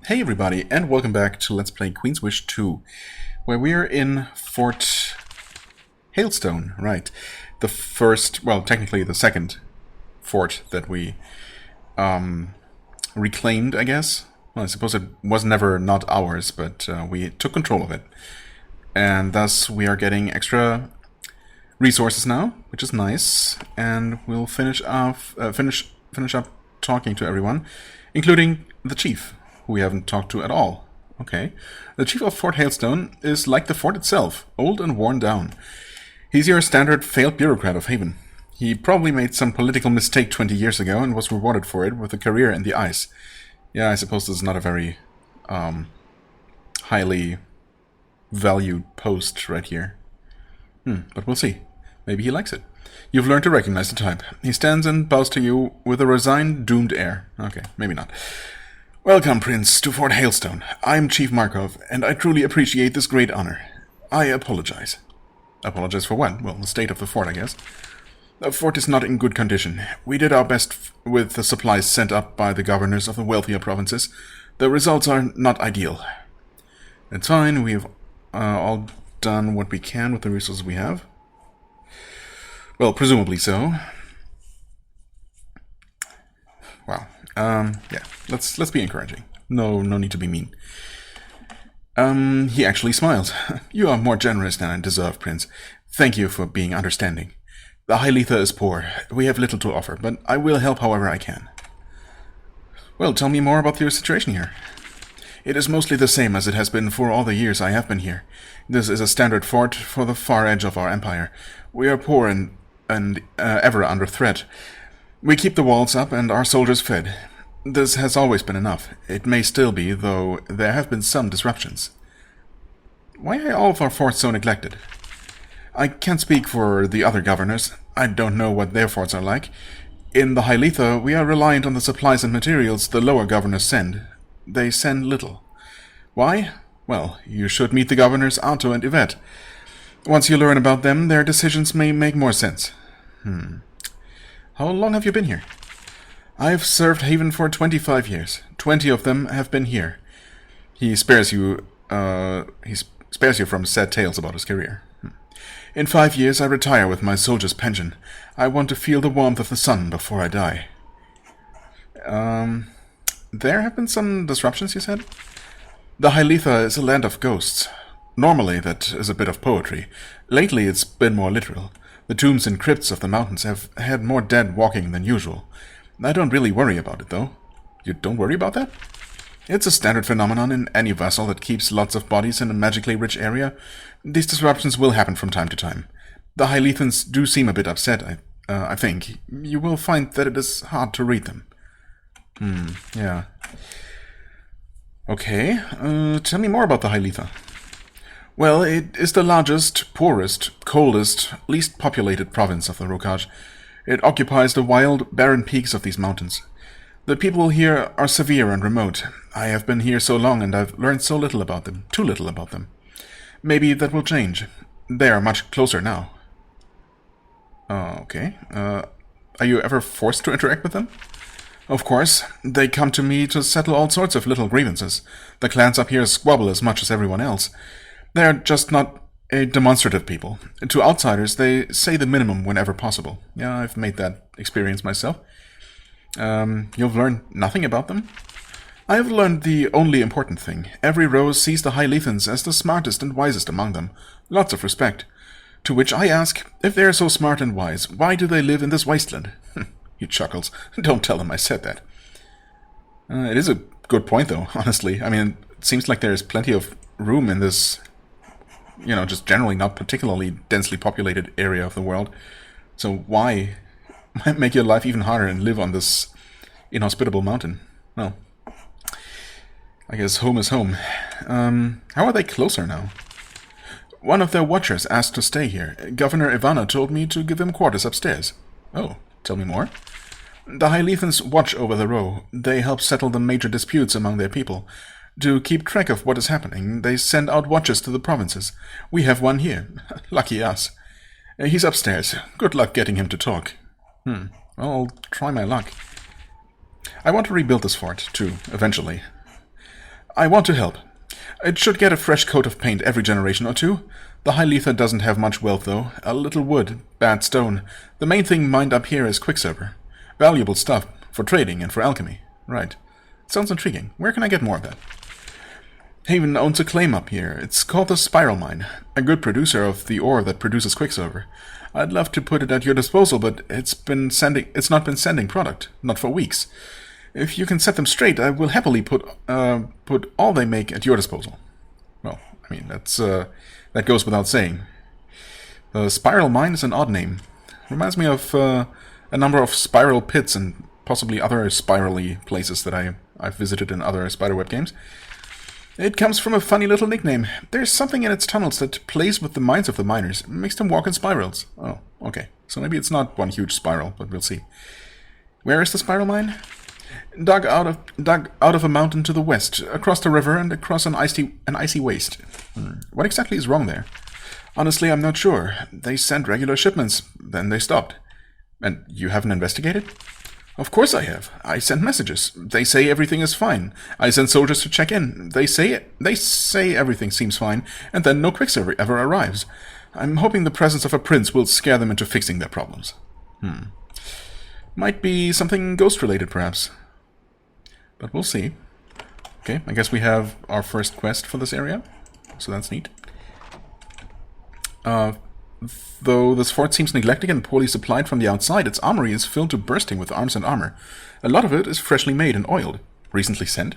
Hey everybody, and welcome back to Let's Play Queen's Wish 2, where we're in Fort Hailstone, right. The first, well, technically the second fort that we reclaimed, I guess. Well, I suppose it was never not ours, but we took control of it. And thus we are getting extra resources now, which is nice, and we'll finish up talking to everyone, including the chief, who we haven't talked to at all. Okay. The chief of Fort Hailstone is like the fort itself, old and worn down. He's your standard failed bureaucrat of Haven. He probably made some political mistake 20 years ago and was rewarded for it with a career in the ice. Yeah, I suppose this is not a very highly valued post right here. But we'll see. Maybe he likes it. You've learned to recognize the type. He stands and bows to you with a resigned, doomed air. Okay, maybe not. Welcome, Prince, to Fort Hailstone. I'm Chief Markov, and I truly appreciate this great honor. I apologize. Apologize for what? Well, the state of the fort, I guess. The fort is not in good condition. We did our best with the supplies sent up by the governors of the wealthier provinces. The results are not ideal. It's fine. We've all done what we can with the resources we have. Well, presumably so. Wow. Yeah, let's be encouraging. No need to be mean. He actually smiles. You are more generous than I deserve, Prince. Thank you for being understanding. The High Letha is poor. We have little to offer, but I will help however I can. Well, tell me more about your situation here. It is mostly the same as it has been for all the years I have been here. This is a standard fort for the far edge of our empire. We are poor and ever under threat. We keep the walls up and our soldiers fed. This has always been enough. It may still be, though there have been some disruptions. Why are all of our forts so neglected? I can't speak for the other governors. I don't know what their forts are like. In the High Letha, we are reliant on the supplies and materials the lower governors send. They send little. Why? Well, you should meet the governors Atantuo and Yvette. Once you learn about them, their decisions may make more sense. How long have you been here? I've served Haven for 25 years. 20 of them have been here. He spares you from sad tales about his career. In 5 years, I retire with my soldier's pension. I want to feel the warmth of the sun before I die. There have been some disruptions, you said? The High Letha is a land of ghosts. Normally, that is a bit of poetry. Lately, it's been more literal. The tombs and crypts of the mountains have had more dead walking than usual. I don't really worry about it, though. You don't worry about that? It's a standard phenomenon in any vessel that keeps lots of bodies in a magically rich area. These disruptions will happen from time to time. The High Lethans do seem a bit upset, I think. You will find that it is hard to read them. Yeah. Okay, tell me more about the High Letha. Well, it is the largest, poorest, coldest, least populated province of the Rokaj. It occupies the wild, barren peaks of these mountains. The people here are severe and remote. I have been here so long and I've learned so little about them, too little about them. Maybe that will change. They are much closer now. Okay. Are you ever forced to interact with them? Of course. They come to me to settle all sorts of little grievances. The clans up here squabble as much as everyone else. They're just not a demonstrative people. To outsiders, they say the minimum whenever possible. Yeah, I've made that experience myself. You've learned nothing about them? I have learned the only important thing. Every rose sees the High Lethans as the smartest and wisest among them. Lots of respect. To which I ask, if they are so smart and wise, why do they live in this wasteland? He chuckles. Don't tell them I said that. It is a good point, though, honestly. I mean, it seems like there's plenty of room in this, just generally not particularly densely populated area of the world. So why make your life even harder and live on this inhospitable mountain? Well, I guess home is home. How are they closer now? One of their watchers asked to stay here. Governor Ivana told me to give him quarters upstairs. Oh, tell me more. The High Lethans watch over the row. They help settle the major disputes among their people. To keep track of what is happening, they send out watchers to the provinces. We have one here. Lucky us. He's upstairs. Good luck getting him to talk. I'll try my luck. I want to rebuild this fort, too, eventually. I want to help. It should get a fresh coat of paint every generation or two. The High Letha doesn't have much wealth, though. A little wood, bad stone. The main thing mined up here is quicksilver. Valuable stuff for trading and for alchemy. Right. Sounds intriguing. Where can I get more of that? Haven owns a claim up here. It's called the Spiral Mine, a good producer of the ore that produces quicksilver. I'd love to put it at your disposal, but it's not been sending product, not for weeks. If you can set them straight, I will happily put all they make at your disposal. Well, I mean, that goes without saying. The Spiral Mine is an odd name. Reminds me of a number of spiral pits and possibly other spirally places that I've visited in other Spiderweb games. It comes from a funny little nickname. There's something in its tunnels that plays with the minds of the miners, makes them walk in spirals. Oh, okay. So maybe it's not one huge spiral, but we'll see. Where is the Spiral Mine? Dug out of a mountain to the west, across the river and across an icy waste. What exactly is wrong there? Honestly, I'm not sure. They sent regular shipments, then they stopped. And you haven't investigated? Of course I have. I sent messages. They say everything is fine. I sent soldiers to check in. They say everything seems fine, and then no quicksilver ever arrives. I'm hoping the presence of a prince will scare them into fixing their problems. Might be something ghost-related, perhaps. But we'll see. Okay, I guess we have our first quest for this area, so that's neat. Though this fort seems neglected and poorly supplied from the outside, its armory is filled to bursting with arms and armor. A lot of it is freshly made and oiled. Recently sent?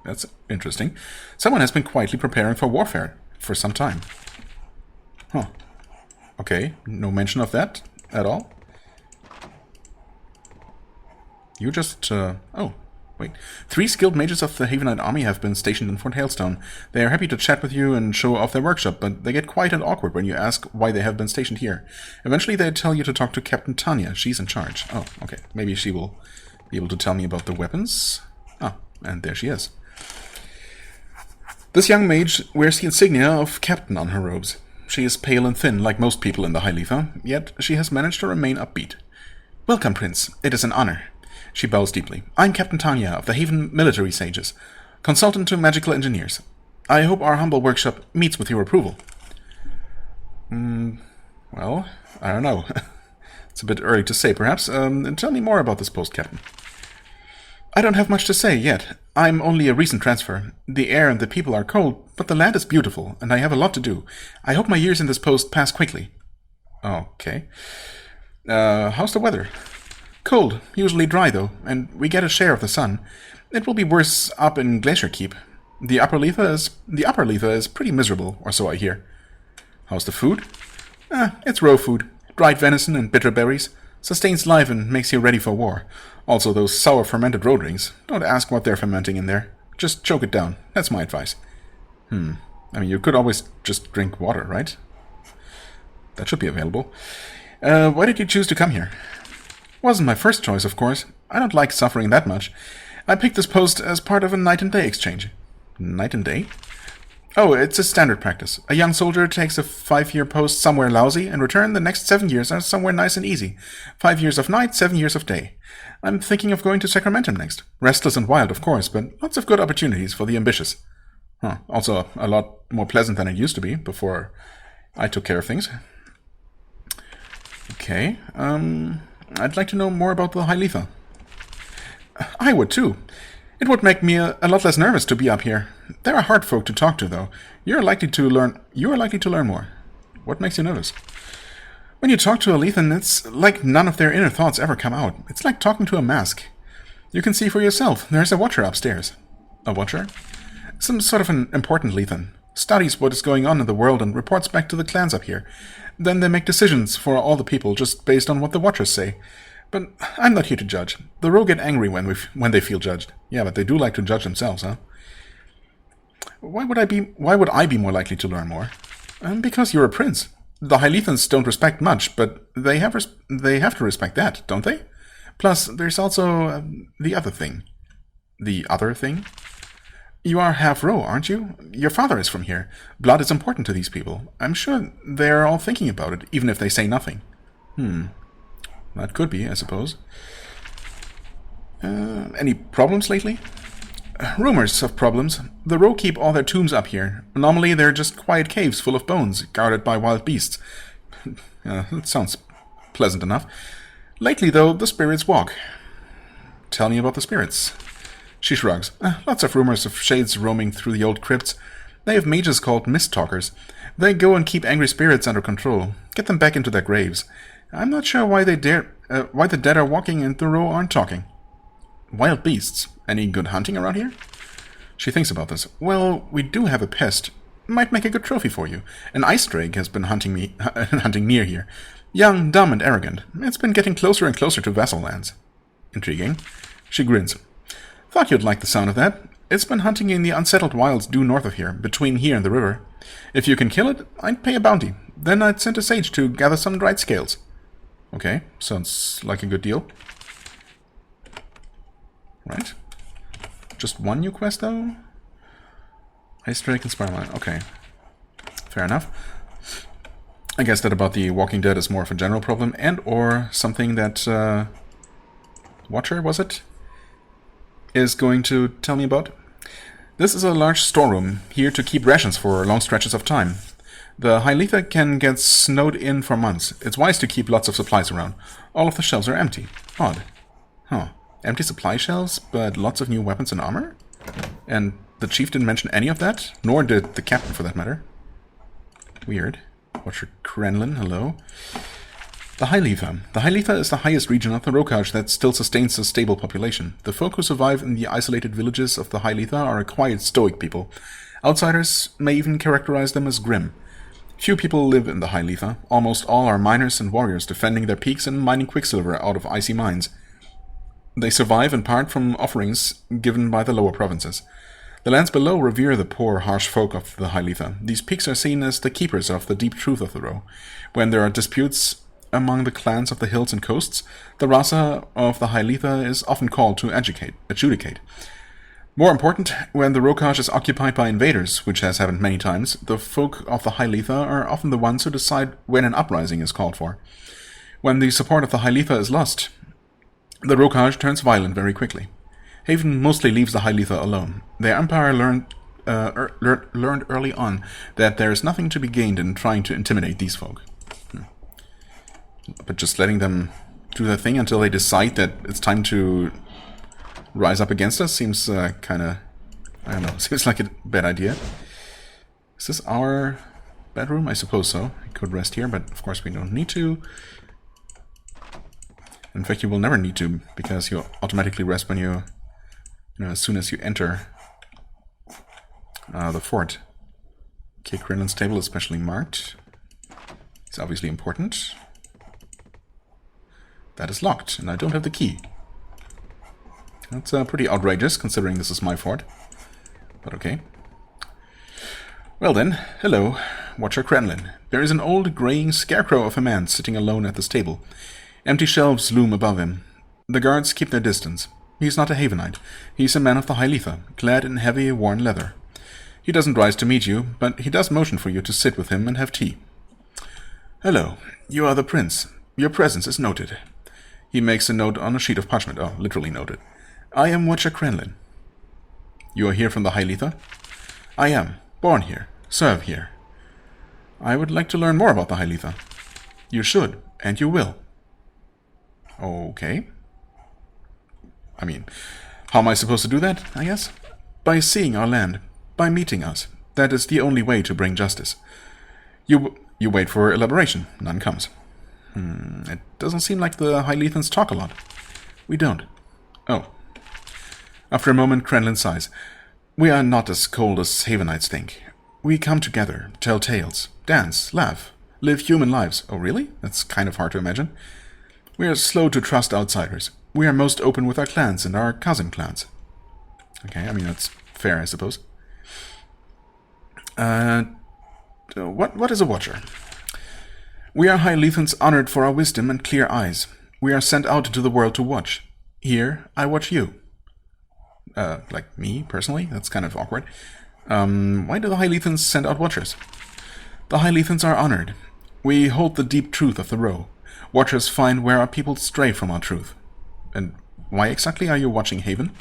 That's interesting. Someone has been quietly preparing for warfare for some time. Huh. Okay, no mention of that at all. You just, oh, wait. 3 skilled mages of the Havenite army have been stationed in Fort Hailstone. They are happy to chat with you and show off their workshop, but they get quiet and awkward when you ask why they have been stationed here. Eventually they tell you to talk to Captain Tanya. She's in charge. Oh, okay. Maybe she will be able to tell me about the weapons. Ah, and there she is. This young mage wears the insignia of captain on her robes. She is pale and thin, like most people in the High Letha, yet she has managed to remain upbeat. Welcome, Prince. It is an honor. She bows deeply. I'm Captain Tanya of the Haven Military Sages, consultant to magical engineers. I hope our humble workshop meets with your approval. Well, I don't know. It's a bit early to say, perhaps. Tell me more about this post, Captain. I don't have much to say yet. I'm only a recent transfer. The air and the people are cold, but the land is beautiful, and I have a lot to do. I hope my years in this post pass quickly. Okay. How's the weather? Cold, usually dry though, and we get a share of the sun. It will be worse up in Glacier Keep. The upper Letha is pretty miserable, or so I hear. How's the food? It's raw food. Dried venison and bitter berries. Sustains life and makes you ready for war. Also those sour fermented road rings. Don't ask what they're fermenting in there. Just choke it down. That's my advice. I mean, you could always just drink water, right? That should be available. Why did you choose to come here? Wasn't my first choice, of course. I don't like suffering that much. I picked this post as part of a night and day exchange. Night and day? Oh, it's a standard practice. A young soldier takes a 5-year post somewhere lousy, and return the next 7 years are somewhere nice and easy. 5 years of night, 7 years of day. I'm thinking of going to Sacramentum next. Restless and wild, of course, but lots of good opportunities for the ambitious. Also a lot more pleasant than it used to be before I took care of things. Okay, I'd like to know more about the High Letha. I would too. It would make me a lot less nervous to be up here. There are hard folk to talk to, though. You are likely to learn more. What makes you nervous? When you talk to a Lethan, it's like none of their inner thoughts ever come out. It's like talking to a mask. You can see for yourself. There's a watcher upstairs. A watcher? Some sort of an important Lethan. Studies what is going on in the world and reports back to the clans up here. Then they make decisions for all the people just based on what the watchers say. But I'm not here to judge. The rogue get angry when they feel judged. Yeah, but they do like to judge themselves, huh? Why would I be more likely to learn more? Because you're a prince. The High Lethans don't respect much, but they have to respect that, don't they? Plus, there's also the other thing. The other thing? You are half Row, aren't you? Your father is from here. Blood is important to these people. I'm sure they're all thinking about it, even if they say nothing. That could be, I suppose. Any problems lately? Rumors of problems. The Row keep all their tombs up here. Normally they're just quiet caves full of bones, guarded by wild beasts. It sounds pleasant enough. Lately, though, the spirits walk. Tell me about the spirits. She shrugs. Lots of rumors of shades roaming through the old crypts. They have mages called mist talkers. They go and keep angry spirits under control, get them back into their graves. I'm not sure why the dead are walking and the Row aren't talking. Wild beasts. Any good hunting around here? She thinks about this. Well, we do have a pest. Might make a good trophy for you. An ice drake has been hunting near here. Young, dumb, and arrogant. It's been getting closer and closer to vassal lands. Intriguing. She grins. Thought you'd like the sound of that. It's been hunting in the unsettled wilds due north of here, between here and the river. If you can kill it, I'd pay a bounty. Then I'd send a sage to gather some dried scales. Okay, sounds like a good deal. Right. Just one new quest, though? Ice Drake and Spiderweb. Okay. Fair enough. I guess that about the Walking Dead is more of a general problem, and or something that Watcher, was it? Is going to tell me about. This is a large storeroom, here to keep rations for long stretches of time. The Hyletha can get snowed in for months. It's wise to keep lots of supplies around. All of the shelves are empty. Odd. Huh. Empty supply shelves, but lots of new weapons and armor? And the chief didn't mention any of that? Nor did the captain, for that matter. Weird. Watcher Krenlin, hello. The Hyletha. The Hyletha is the highest region of the Rokaj that still sustains a stable population. The folk who survive in the isolated villages of the Hyletha are a quiet, stoic people. Outsiders may even characterize them as grim. Few people live in the Hyletha. Almost all are miners and warriors defending their peaks and mining quicksilver out of icy mines. They survive in part from offerings given by the lower provinces. The lands below revere the poor, harsh folk of the Hyletha. These peaks are seen as the keepers of the deep truth of the Row. When there are disputes among the clans of the hills and coasts, the Rasa of the Hyletha is often called to adjudicate. More important, when the Rokaj is occupied by invaders, which has happened many times, the folk of the Hyletha are often the ones who decide when an uprising is called for. When the support of the Hyletha is lost, the Rokaj turns violent very quickly. Haven mostly leaves the Hyletha alone. Their empire learned early on that there is nothing to be gained in trying to intimidate these folk. But just letting them do their thing until they decide that it's time to rise up against us seems kind of, I don't know, seems like a bad idea. Is this our bedroom? I suppose so. I could rest here, but of course we don't need to. In fact, you will never need to, because you automatically rest when you know, as soon as you enter the fort. Okay, Krenlin's table is specially marked. It's obviously important. That is locked, and I don't have the key. That's pretty outrageous, considering this is my fort. But okay. Well then, hello, Watcher Krenlin. There is an old, graying scarecrow of a man sitting alone at this table. Empty shelves loom above him. The guards keep their distance. He's not a Havenite. He's a man of the Hyletha, clad in heavy, worn leather. He doesn't rise to meet you, but he does motion for you to sit with him and have tea. Hello, you are the prince. Your presence is noted. He makes a note on a sheet of parchment. Oh, literally noted. I am Watcher Krenlin. You are here from the Hyletha? I am. Born here. Serve here. I would like to learn more about the Hyletha. You should, and you will. Okay. I mean, how am I supposed to do that, I guess? By seeing our land. By meeting us. That is the only way to bring justice. You wait for elaboration. None comes. It doesn't seem like the Hylethans talk a lot. We don't. Oh. After a moment, Krenlin sighs. We are not as cold as Havenites think. We come together, tell tales, dance, laugh, live human lives. Oh, really? That's kind of hard to imagine. We are slow to trust outsiders. We are most open with our clans and our cousin clans. Okay, I mean, that's fair, I suppose. What is a watcher? We are Hylethans honored for our wisdom and clear eyes. We are sent out into the world to watch. Here, I watch you. Like me, personally? That's kind of awkward. Why do the Hylethans send out watchers? The Hylethans are honored. We hold the deep truth of the Row. Watchers find where our people stray from our truth. And why exactly are you watching Haven?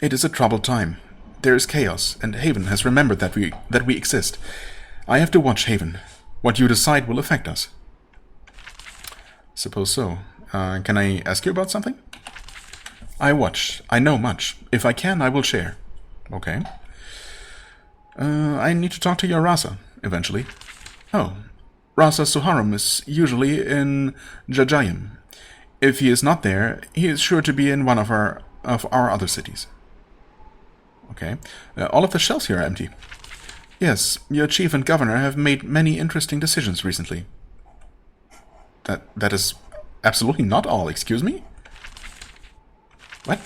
It is a troubled time. There is chaos, and Haven has remembered that we exist. I have to watch Haven. What you decide will affect us. Suppose so. Can I ask you about something? I watch. I know much. If I can, I will share. Okay. I need to talk to your Rasa, eventually. Oh. Rasa Suharum is usually in Jajayim. If he is not there, he is sure to be in one of our other cities. Okay. All of the shelves here are empty. Yes, your chief and governor have made many interesting decisions recently. That is absolutely not all, excuse me? What?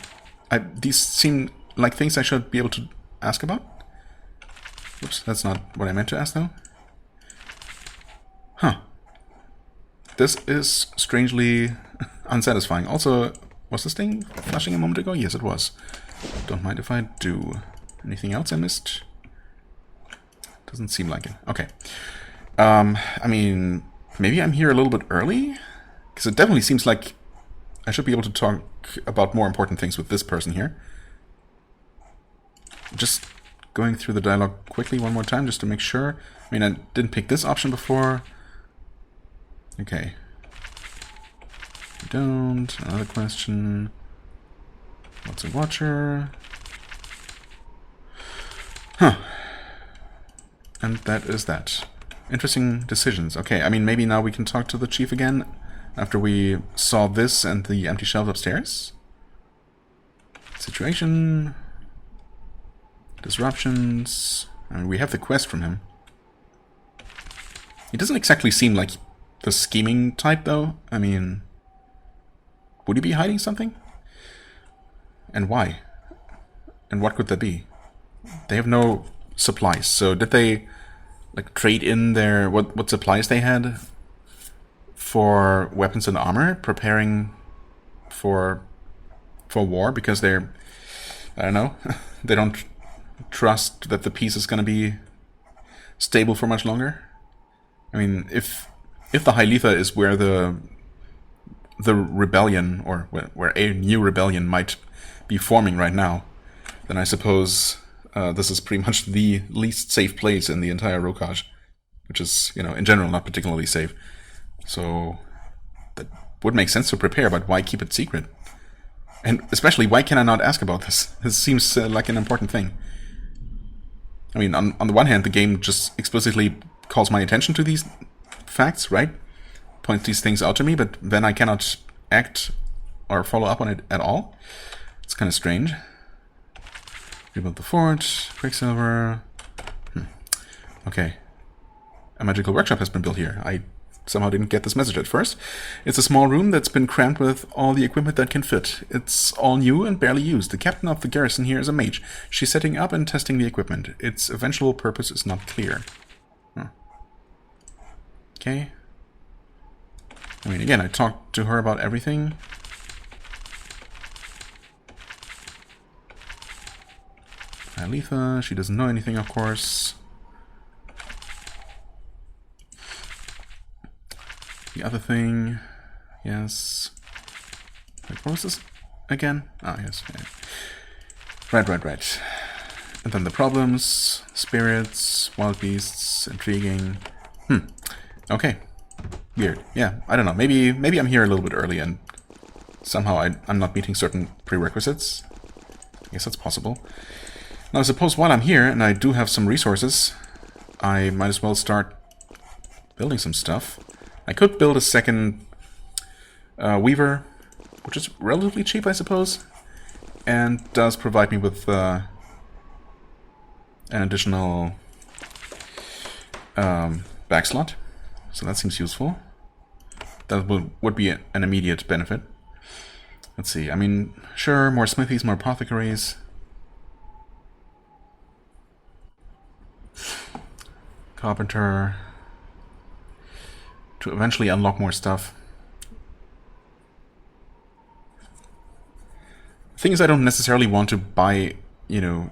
These seem like things I should be able to ask about? Oops, that's not what I meant to ask, though. Huh. This is strangely unsatisfying. Also, was this thing flashing a moment ago? Yes, it was. Don't mind if I do. Anything else I missed? Doesn't seem like it. Okay. I mean, maybe I'm here a little bit early? Because it definitely seems like I should be able to talk about more important things with this person here. Just going through the dialogue quickly one more time just to make sure. I mean, I didn't pick this option before. Okay. Don't. Another question. What's a watcher? Huh. And that is that. Interesting decisions. Okay, I mean, maybe now we can talk to the chief again after we saw this and the empty shelves upstairs. Situation. Disruptions. I mean, we have the quest from him. He doesn't exactly seem like the scheming type, though. I mean, would he be hiding something? And why? And what could that be? They have no supplies, so did they like trade in their what supplies they had for weapons and armor, preparing for war because they're, I don't know, they don't trust that the peace is going to be stable for much longer? I mean, if the Hyletha is where the rebellion, or where a new rebellion might be forming right now, then I suppose this is pretty much the least safe place in the entire Rokaj, which is, you know, in general not particularly safe. So that would make sense to prepare, but why keep it secret? And especially, why can I not ask about this? This seems like an important thing. I mean, on the one hand, the game just explicitly calls my attention to these facts, right? Points these things out to me, but then I cannot act or follow up on it at all. It's kind of strange. Rebuild the fort, Quicksilver. Okay. A magical workshop has been built here. I somehow didn't get this message at first. It's a small room that's been crammed with all the equipment that can fit. It's all new and barely used. The captain of the garrison here is a mage. She's setting up and testing the equipment. Its eventual purpose is not clear. Okay. I mean, again, I talked to her about everything. Hyletha, she doesn't know anything, of course. The other thing, yes. Wait, what was this again? Ah, yes. Yeah. Right. And then the problems, spirits, wild beasts, intriguing. Okay. Weird. Yeah, I don't know. Maybe I'm here a little bit early and somehow I'm not meeting certain prerequisites. I guess that's possible. Now, I suppose while I'm here and I do have some resources, I might as well start building some stuff. I could build a second Weaver, which is relatively cheap, I suppose, and does provide me with an additional back slot, so that seems useful. That would be an immediate benefit. Let's see, I mean, sure, more smithies, more apothecaries. Carpenter. To eventually unlock more stuff. The thing is, I don't necessarily want to buy, you know,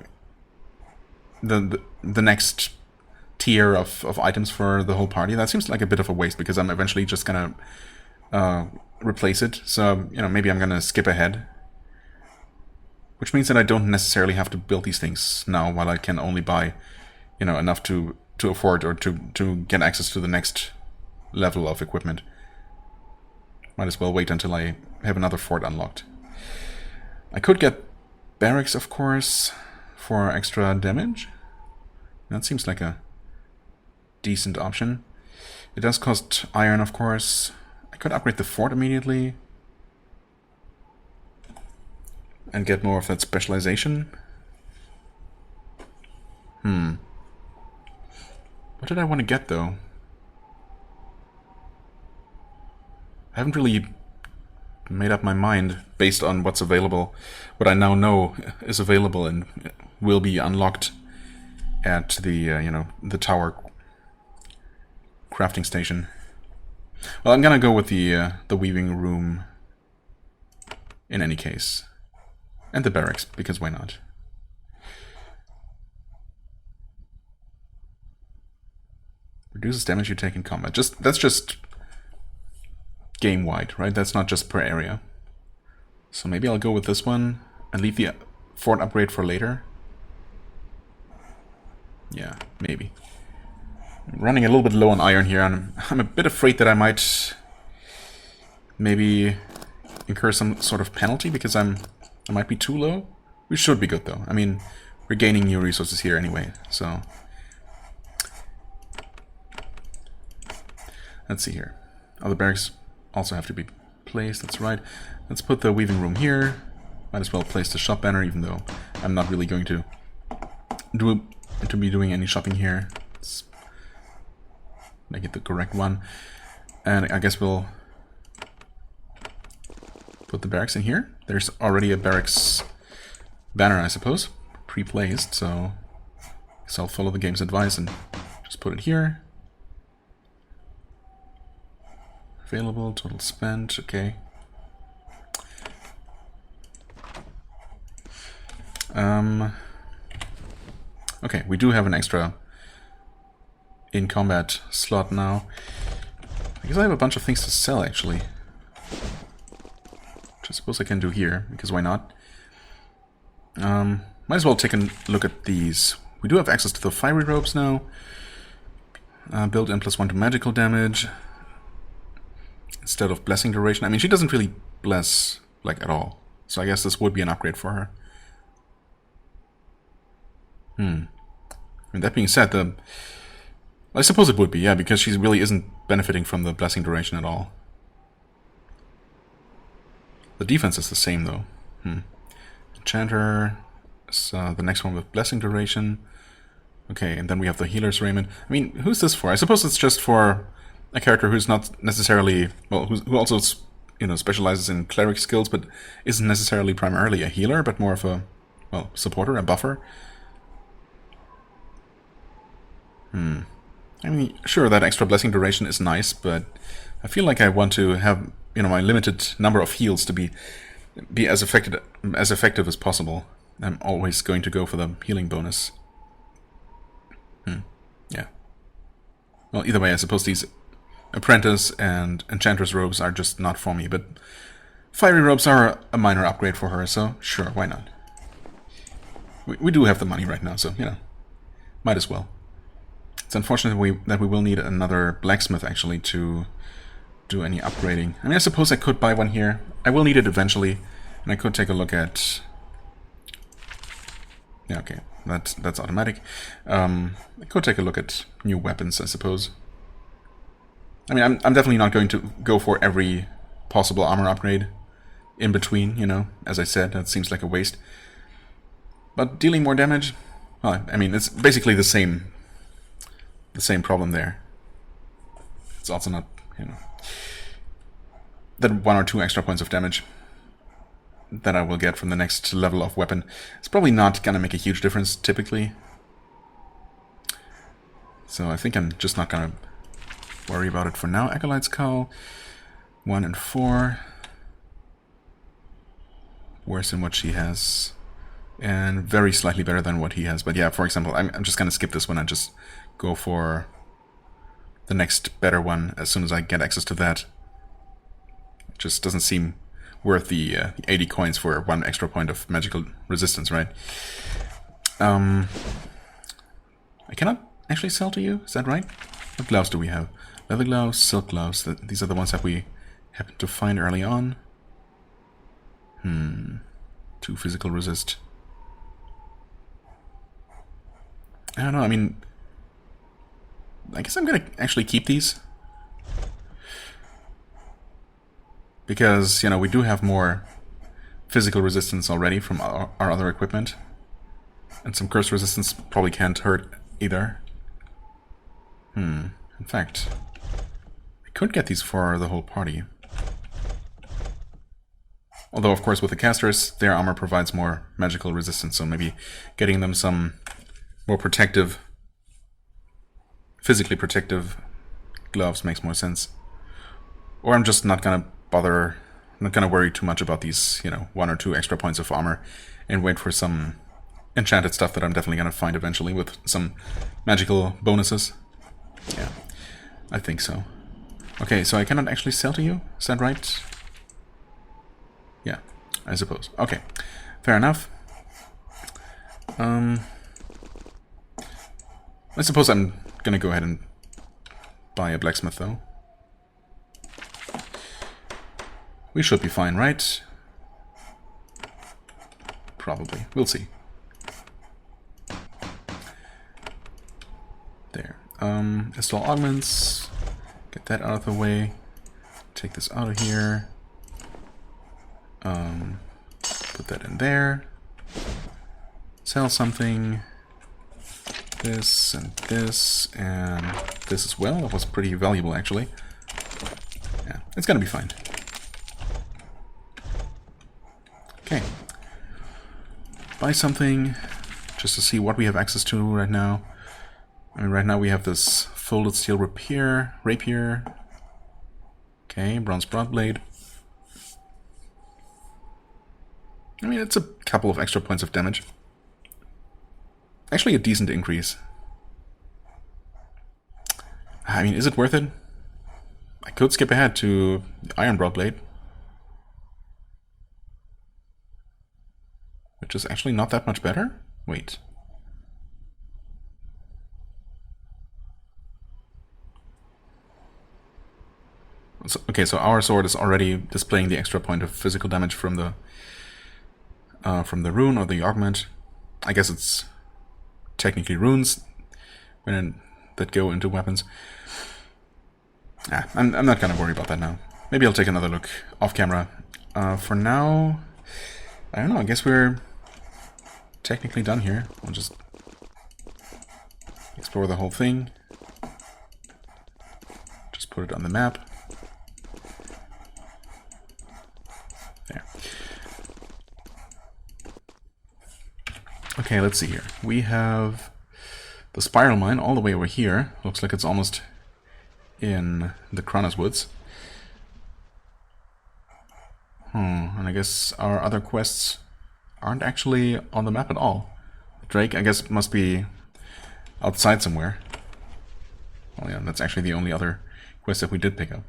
the next tier of items for the whole party. That seems like a bit of a waste because I'm eventually just gonna replace it. So, you know, maybe I'm gonna skip ahead Which means that I don't necessarily have to build these things now, while I can only buy, you know, enough to afford or to get access to the next level of equipment. Might as well wait until I have another fort unlocked. I could get barracks, of course, for extra damage. That seems like a decent option. It does cost iron, of course. I could upgrade the fort immediately and get more of that specialization. What did I want to get, though? I haven't really made up my mind based on what's available, what I now know is available and will be unlocked at the, you know, the tower crafting station. Well, I'm gonna go with the weaving room in any case. And the barracks, because why not? Reduces damage you take in combat. That's just game-wide, right? That's not just per area. So maybe I'll go with this one and leave the fort upgrade for later. Yeah, maybe. I'm running a little bit low on iron here, and I'm a bit afraid that I might maybe incur some sort of penalty because I might be too low. We should be good though. I mean, we're gaining new resources here anyway, so let's see here. Oh, the barracks also have to be placed, that's right. Let's put the weaving room here. Might as well place the shop banner, even though I'm not really going to be doing any shopping here. Let's make it the correct one. And I guess we'll put the barracks in here. There's already a barracks banner, I suppose, pre-placed, so I guess I'll follow the game's advice and just put it here. Available, total spent, okay. Okay, we do have an extra in-combat slot now. I guess I have a bunch of things to sell, actually. Which I suppose I can do here, because why not? Might as well take a look at these. We do have access to the fiery ropes now. Build in +1 to magical damage. Instead of blessing duration. I mean, she doesn't really bless, like, at all. So I guess this would be an upgrade for her. And that being said, well, I suppose it would be, yeah, because she really isn't benefiting from the blessing duration at all. The defense is the same, though. Enchanter is the next one with blessing duration. Okay, and then we have the healer's raiment. I mean, who's this for? I suppose it's just for a character who's not necessarily, well, who also, you know, specializes in cleric skills, but isn't necessarily primarily a healer, but more of a, well, supporter, a buffer. I mean, sure, that extra blessing duration is nice, but I feel like I want to have, you know, my limited number of heals to be as effective as possible. I'm always going to go for the healing bonus. Yeah. Well, either way, I suppose these apprentice and enchantress robes are just not for me, but fiery robes are a minor upgrade for her, so sure, why not? We do have the money right now, so, you know, might as well. It's unfortunate that we will need another blacksmith, actually, to do any upgrading. I mean, I suppose I could buy one here. I will need it eventually, and I could take a look at... Yeah, okay, that's automatic. I could take a look at new weapons, I suppose. I mean, I'm definitely not going to go for every possible armor upgrade in between, you know. As I said, that seems like a waste. But dealing more damage, well, I mean, it's basically the same problem there. It's also not, you know, that 1 or 2 extra points of damage that I will get from the next level of weapon. It's probably not gonna make a huge difference, typically. So I think I'm just not gonna worry about it for now. Acolyte's Cowl, 1 and 4. Worse than what she has. And very slightly better than what he has. But yeah, for example, I'm just gonna skip this one and just go for the next better one as soon as I get access to that. It just doesn't seem worth the 80 coins for 1 extra point of magical resistance, right? I cannot actually sell to you, is that right? What gloves do we have? Leather gloves, silk gloves. These are the ones that we happened to find early on. 2 physical resist. I don't know, I mean, I guess I'm gonna actually keep these. Because, you know, we do have more physical resistance already from our other equipment. And some curse resistance probably can't hurt either. In fact, I could get these for the whole party. Although, of course, with the casters, their armor provides more magical resistance, so maybe getting them some more protective, physically protective gloves makes more sense. Or I'm just not gonna bother, I'm not gonna worry too much about these, you know, 1 or 2 extra points of armor and wait for some enchanted stuff that I'm definitely gonna find eventually with some magical bonuses. Yeah, I think so. Okay, so I cannot actually sell to you, is that right? Yeah, I suppose. Okay, fair enough. I suppose I'm gonna go ahead and buy a blacksmith, though. We should be fine, right? Probably. We'll see. There. Install augments. Get that out of the way. Take this out of here. Put that in there. Sell something. This and this and this as well. That was pretty valuable, actually. Yeah, it's gonna be fine. Okay. Buy something just to see what we have access to right now. I mean, right now we have this folded steel rapier. Okay, bronze broadblade. I mean, it's a couple of extra points of damage. Actually, a decent increase. I mean, is it worth it? I could skip ahead to the iron broadblade, which is actually not that much better. Wait. Okay, so our sword is already displaying the extra point of physical damage from the rune or the augment. I guess it's technically runes that go into weapons. I'm not gonna worry about that now. Maybe I'll take another look off camera. For now, I don't know. I guess we're technically done here. We'll just explore the whole thing. Just put it on the map. There. Okay, let's see here. We have the spiral mine all the way over here. Looks like it's almost in the Kronos Woods. And I guess our other quests aren't actually on the map at all. Drake, I guess, must be outside somewhere. Well, yeah, that's actually the only other quest that we did pick up.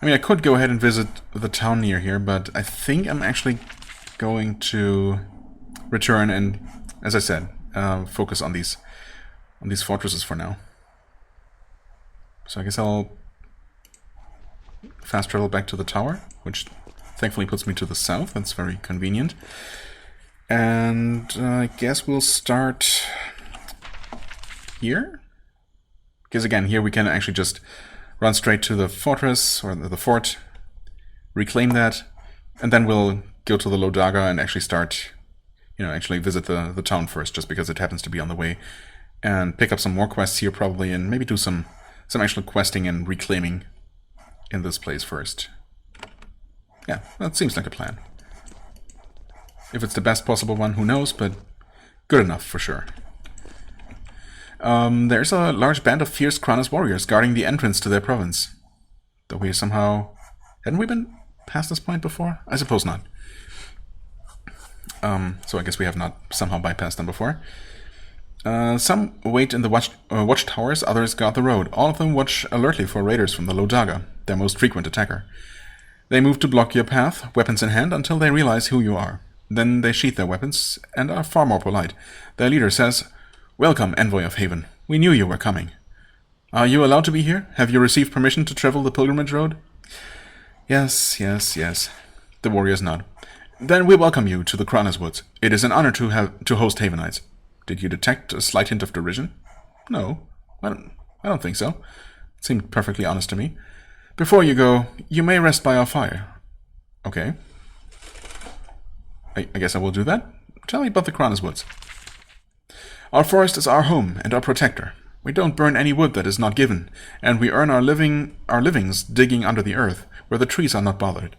I mean, I could go ahead and visit the town near here, but I think I'm actually going to return and, as I said, focus on these fortresses for now. So I guess I'll fast travel back to the tower, which thankfully puts me to the south. That's very convenient. And I guess we'll start here. Because again, here we can actually just run straight to the fortress, or the fort, reclaim that, and then we'll go to the Lodaga and actually start, actually visit the town first, just because it happens to be on the way, and pick up some more quests here probably, and maybe do some actual questing and reclaiming in this place first. Yeah, that seems like a plan. If it's the best possible one, who knows, but good enough for sure. There's a large band of fierce Kronos warriors guarding the entrance to their province. Though we somehow... Hadn't we been past this point before? I suppose not. So I guess we have not somehow bypassed them before. Some wait in the watchtowers, others guard the road. All of them watch alertly for raiders from the Lodaga, their most frequent attacker. They move to block your path, weapons in hand, until they realize who you are. Then they sheath their weapons and are far more polite. Their leader says, "Welcome, Envoy of Haven. We knew you were coming. Are you allowed to be here? Have you received permission to travel the pilgrimage road?" Yes. The warriors nod. "Then we welcome you to the Kranas Woods. It is an honor to host Havenites." Did you detect a slight hint of derision? No, I don't think so. It seemed perfectly honest to me. "Before you go, you may rest by our fire." Okay. I guess I will do that. Tell me about the Kranas Woods. "Our forest is our home and our protector. We don't burn any wood that is not given, and we earn our livings digging under the earth, where the trees are not bothered."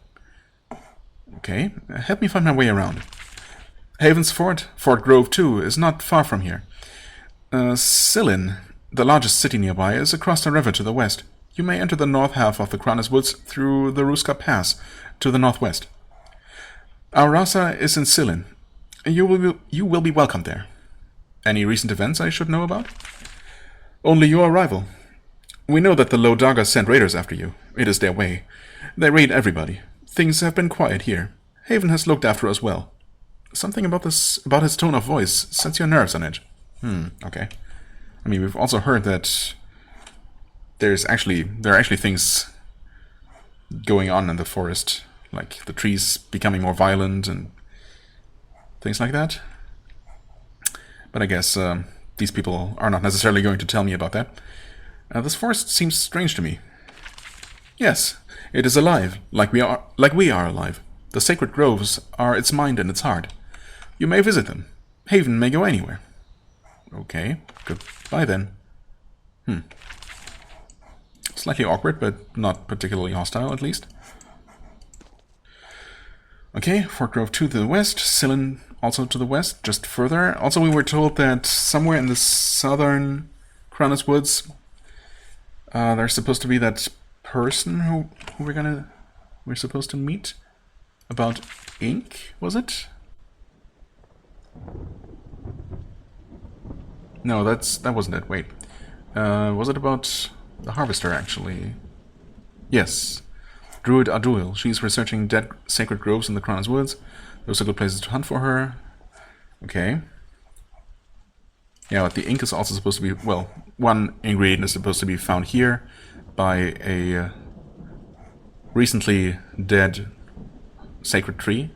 Okay, help me find my way around. Haven's fort, Fort Grove 2, is not far from here. Sillin, the largest city nearby, is across the river to the west. You may enter the north half of the Kranas Woods through the Ruska Pass to the northwest. Our Rasa is in Sillin. You will be welcomed there. Any recent events I should know about? Only your arrival. We know that the Lodaga sent raiders after you. It is their way. They raid everybody. Things have been quiet here. Haven has looked after us well. Something about his tone of voice sets your nerves on edge. Okay. I mean, we've also heard that there are actually things going on in the forest, like the trees becoming more violent and things like that. But I guess these people are not necessarily going to tell me about that. This forest seems strange to me. Yes, it is alive, like we are alive. The sacred groves are its mind and its heart. You may visit them. Haven may go anywhere. Okay, goodbye then. Slightly awkward, but not particularly hostile, at least. Okay, Fort Grove to the west, Sillin also to the west, just further. Also, we were told that somewhere in the southern Kranas Woods, there's supposed to be that person who we're supposed to meet. About ink, was it? No, that wasn't it. Wait. Was it about the harvester, actually? Yes. Druid Aduil. She's researching dead sacred groves in the Kranas Woods. Those are good places to hunt for her. Okay. Yeah, but the ink is also supposed to be... Well, one ingredient is supposed to be found here by a recently dead sacred tree.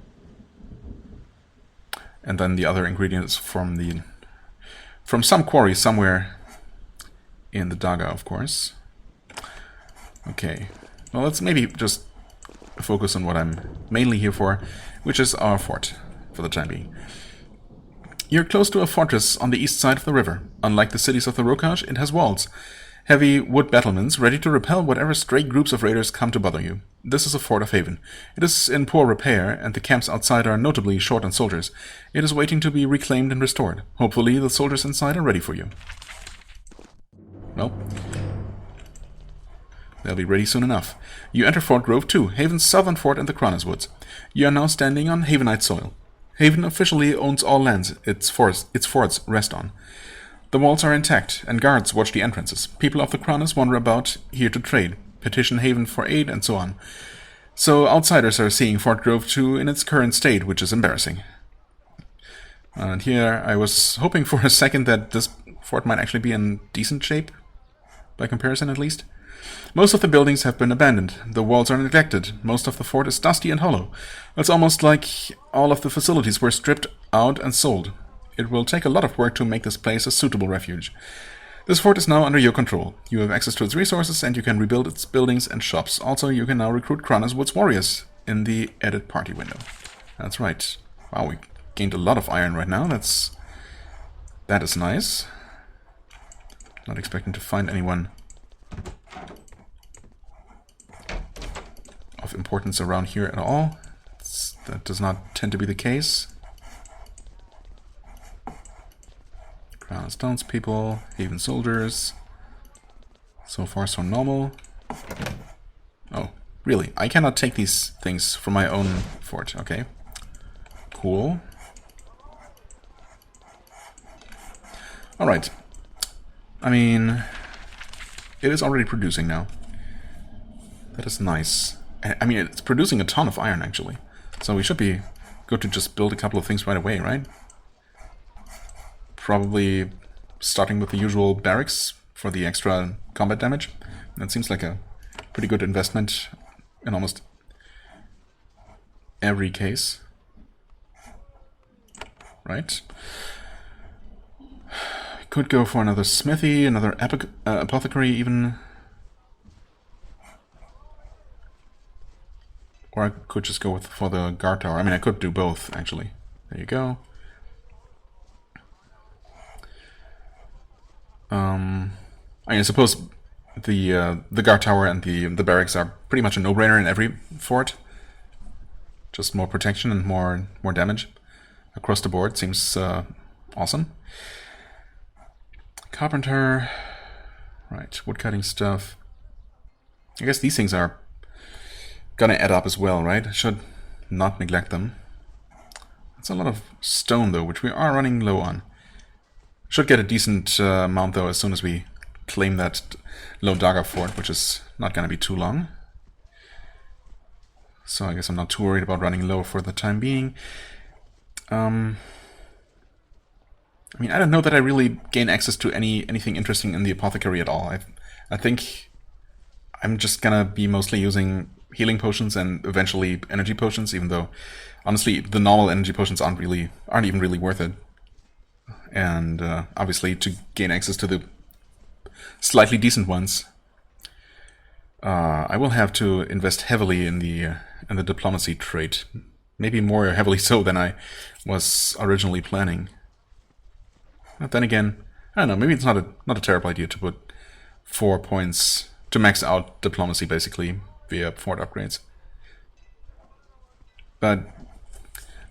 And then the other ingredient is from some quarry somewhere in the Daga, of course. Okay. Well, let's maybe just focus on what I'm mainly here for, which is our fort, for the time being. You're close to a fortress on the east side of the river. Unlike the cities of the Rokaj, it has walls. Heavy wood battlements ready to repel whatever stray groups of raiders come to bother you. This is a Fort of Haven. It is in poor repair, and the camps outside are notably short on soldiers. It is waiting to be reclaimed and restored. Hopefully, the soldiers inside are ready for you. Well, they'll be ready soon enough. You enter Fort Grove 2, Haven's southern fort in the Kranas Woods. You are now standing on Havenite soil. Haven officially owns all lands its forts rest on. The walls are intact, and guards watch the entrances. People of the Kranas wander about here to trade, petition Haven for aid, and so on. So outsiders are seeing Fort Grove 2 in its current state, which is embarrassing. And here I was hoping for a second that this fort might actually be in decent shape, by comparison at least. Most of the buildings have been abandoned. The walls are neglected. Most of the fort is dusty and hollow. It's almost like all of the facilities were stripped out and sold. It will take a lot of work to make this place a suitable refuge. This fort is now under your control. You have access to its resources, and you can rebuild its buildings and shops. Also, you can now recruit Kranas Woods warriors in the edit party window. That's right. Wow, we gained a lot of iron right now. That is nice. Not expecting to find anyone of importance around here at all. That does not tend to be the case. Kranas townspeople, Haven soldiers. So far, so normal. Oh, really? I cannot take these things from my own fort. Okay. Cool. Alright. I mean, it is already producing now. That is nice. I mean, it's producing a ton of iron, actually. So we should be good to just build a couple of things right away, right? Probably starting with the usual barracks for the extra combat damage. That seems like a pretty good investment in almost every case. Right? Could go for another smithy, another apothecary even. Or I could just go for the guard tower. I mean, I could do both, actually. There you go. I suppose the guard tower and the barracks are pretty much a no-brainer in every fort. Just more protection and more damage across the board seems awesome. Carpenter, right? Woodcutting stuff. I guess these things are gonna add up as well, right? I should not neglect them. That's a lot of stone though, which we are running low on. Should get a decent amount though as soon as we claim that low dagger fort, which is not gonna be too long. So I guess I'm not too worried about running low for the time being. I mean, I don't know that I really gain access to anything interesting in the apothecary at all. I think I'm just gonna be mostly using healing potions and eventually energy potions, even though honestly the normal energy potions aren't even really worth it. And obviously to gain access to the slightly decent ones, I will have to invest heavily in the diplomacy trait. Maybe more heavily so than I was originally planning. But then again, I don't know, maybe it's not a terrible idea to put 4 points to max out diplomacy basically via fort upgrades. But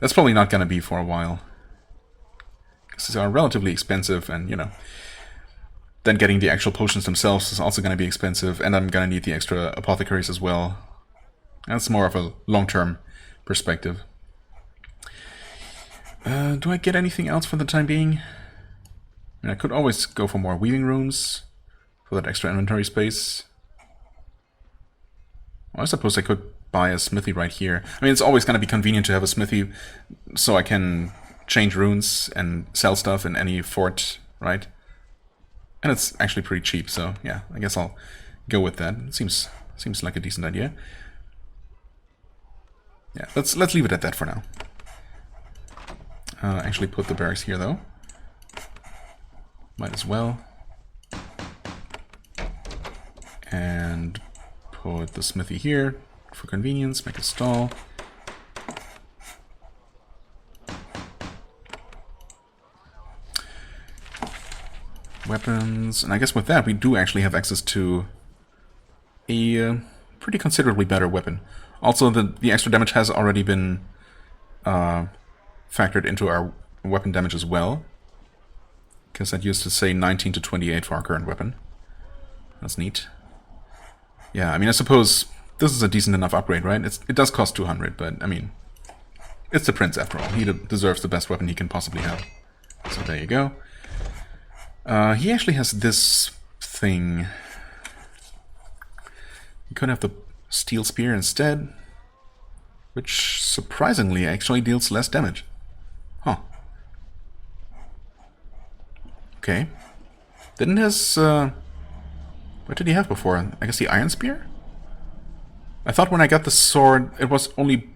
that's probably not going to be for a while. Because these are relatively expensive and, you know, then getting the actual potions themselves is also going to be expensive, and I'm going to need the extra apothecaries as well. That's more of a long-term perspective. Do I get anything else for the time being? I mean, I could always go for more weaving rooms for that extra inventory space. Well, I suppose I could buy a smithy right here. I mean, it's always going to be convenient to have a smithy so I can change runes and sell stuff in any fort, right? And it's actually pretty cheap, so yeah, I guess I'll go with that. It seems like a decent idea. Yeah, let's leave it at that for now. Actually put the barracks here though. Might as well. And put the smithy here for convenience, make a stall. Weapons, and I guess with that we do actually have access to a pretty considerably better weapon. Also, the extra damage has already been factored into our weapon damage as well, because that used to say 19 to 28 for our current weapon. That's neat. Yeah, I mean, I suppose this is a decent enough upgrade, right? It does cost 200, but I mean, it's the prince after all. He deserves the best weapon he can possibly have. So there you go. He actually has this thing. You could have the steel spear instead, which surprisingly actually deals less damage. Huh. Okay. Didn't his... what did he have before? I guess the iron spear? I thought when I got the sword it was only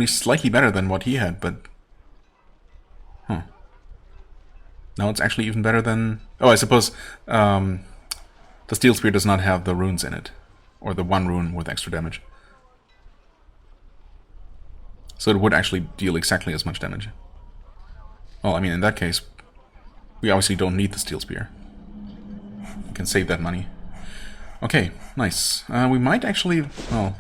slightly better than what he had, but... Huh. Now it's actually even better than... Oh, I suppose the steel spear does not have the runes in it. Or the one rune with extra damage. So it would actually deal exactly as much damage. Well, I mean, in that case, we obviously don't need the steel spear. We can save that money. Okay, nice. We might actually... Well...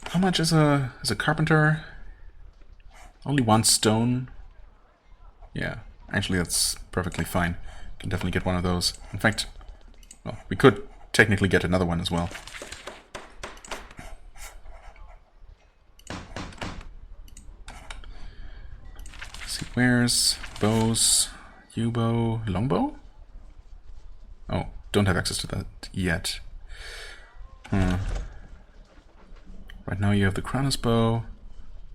How much is a carpenter? Only 1 stone? Yeah, actually that's perfectly fine. Can definitely get one of those. In fact, well, we could technically get another one as well. Let's see, where's bows, U-bow, longbow? Oh, don't have access to that yet. Right now you have the crossbow,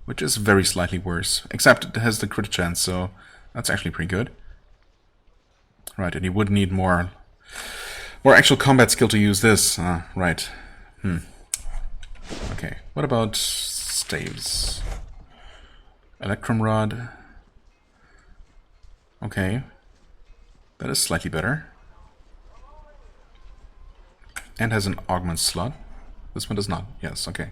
which is very slightly worse. Except it has the crit chance, so that's actually pretty good. Right, and you would need more actual combat skill to use this. Right. Okay, what about staves? Electrum Rod. Okay. That is slightly better. And has an augment slot. This one does not. Yes, okay.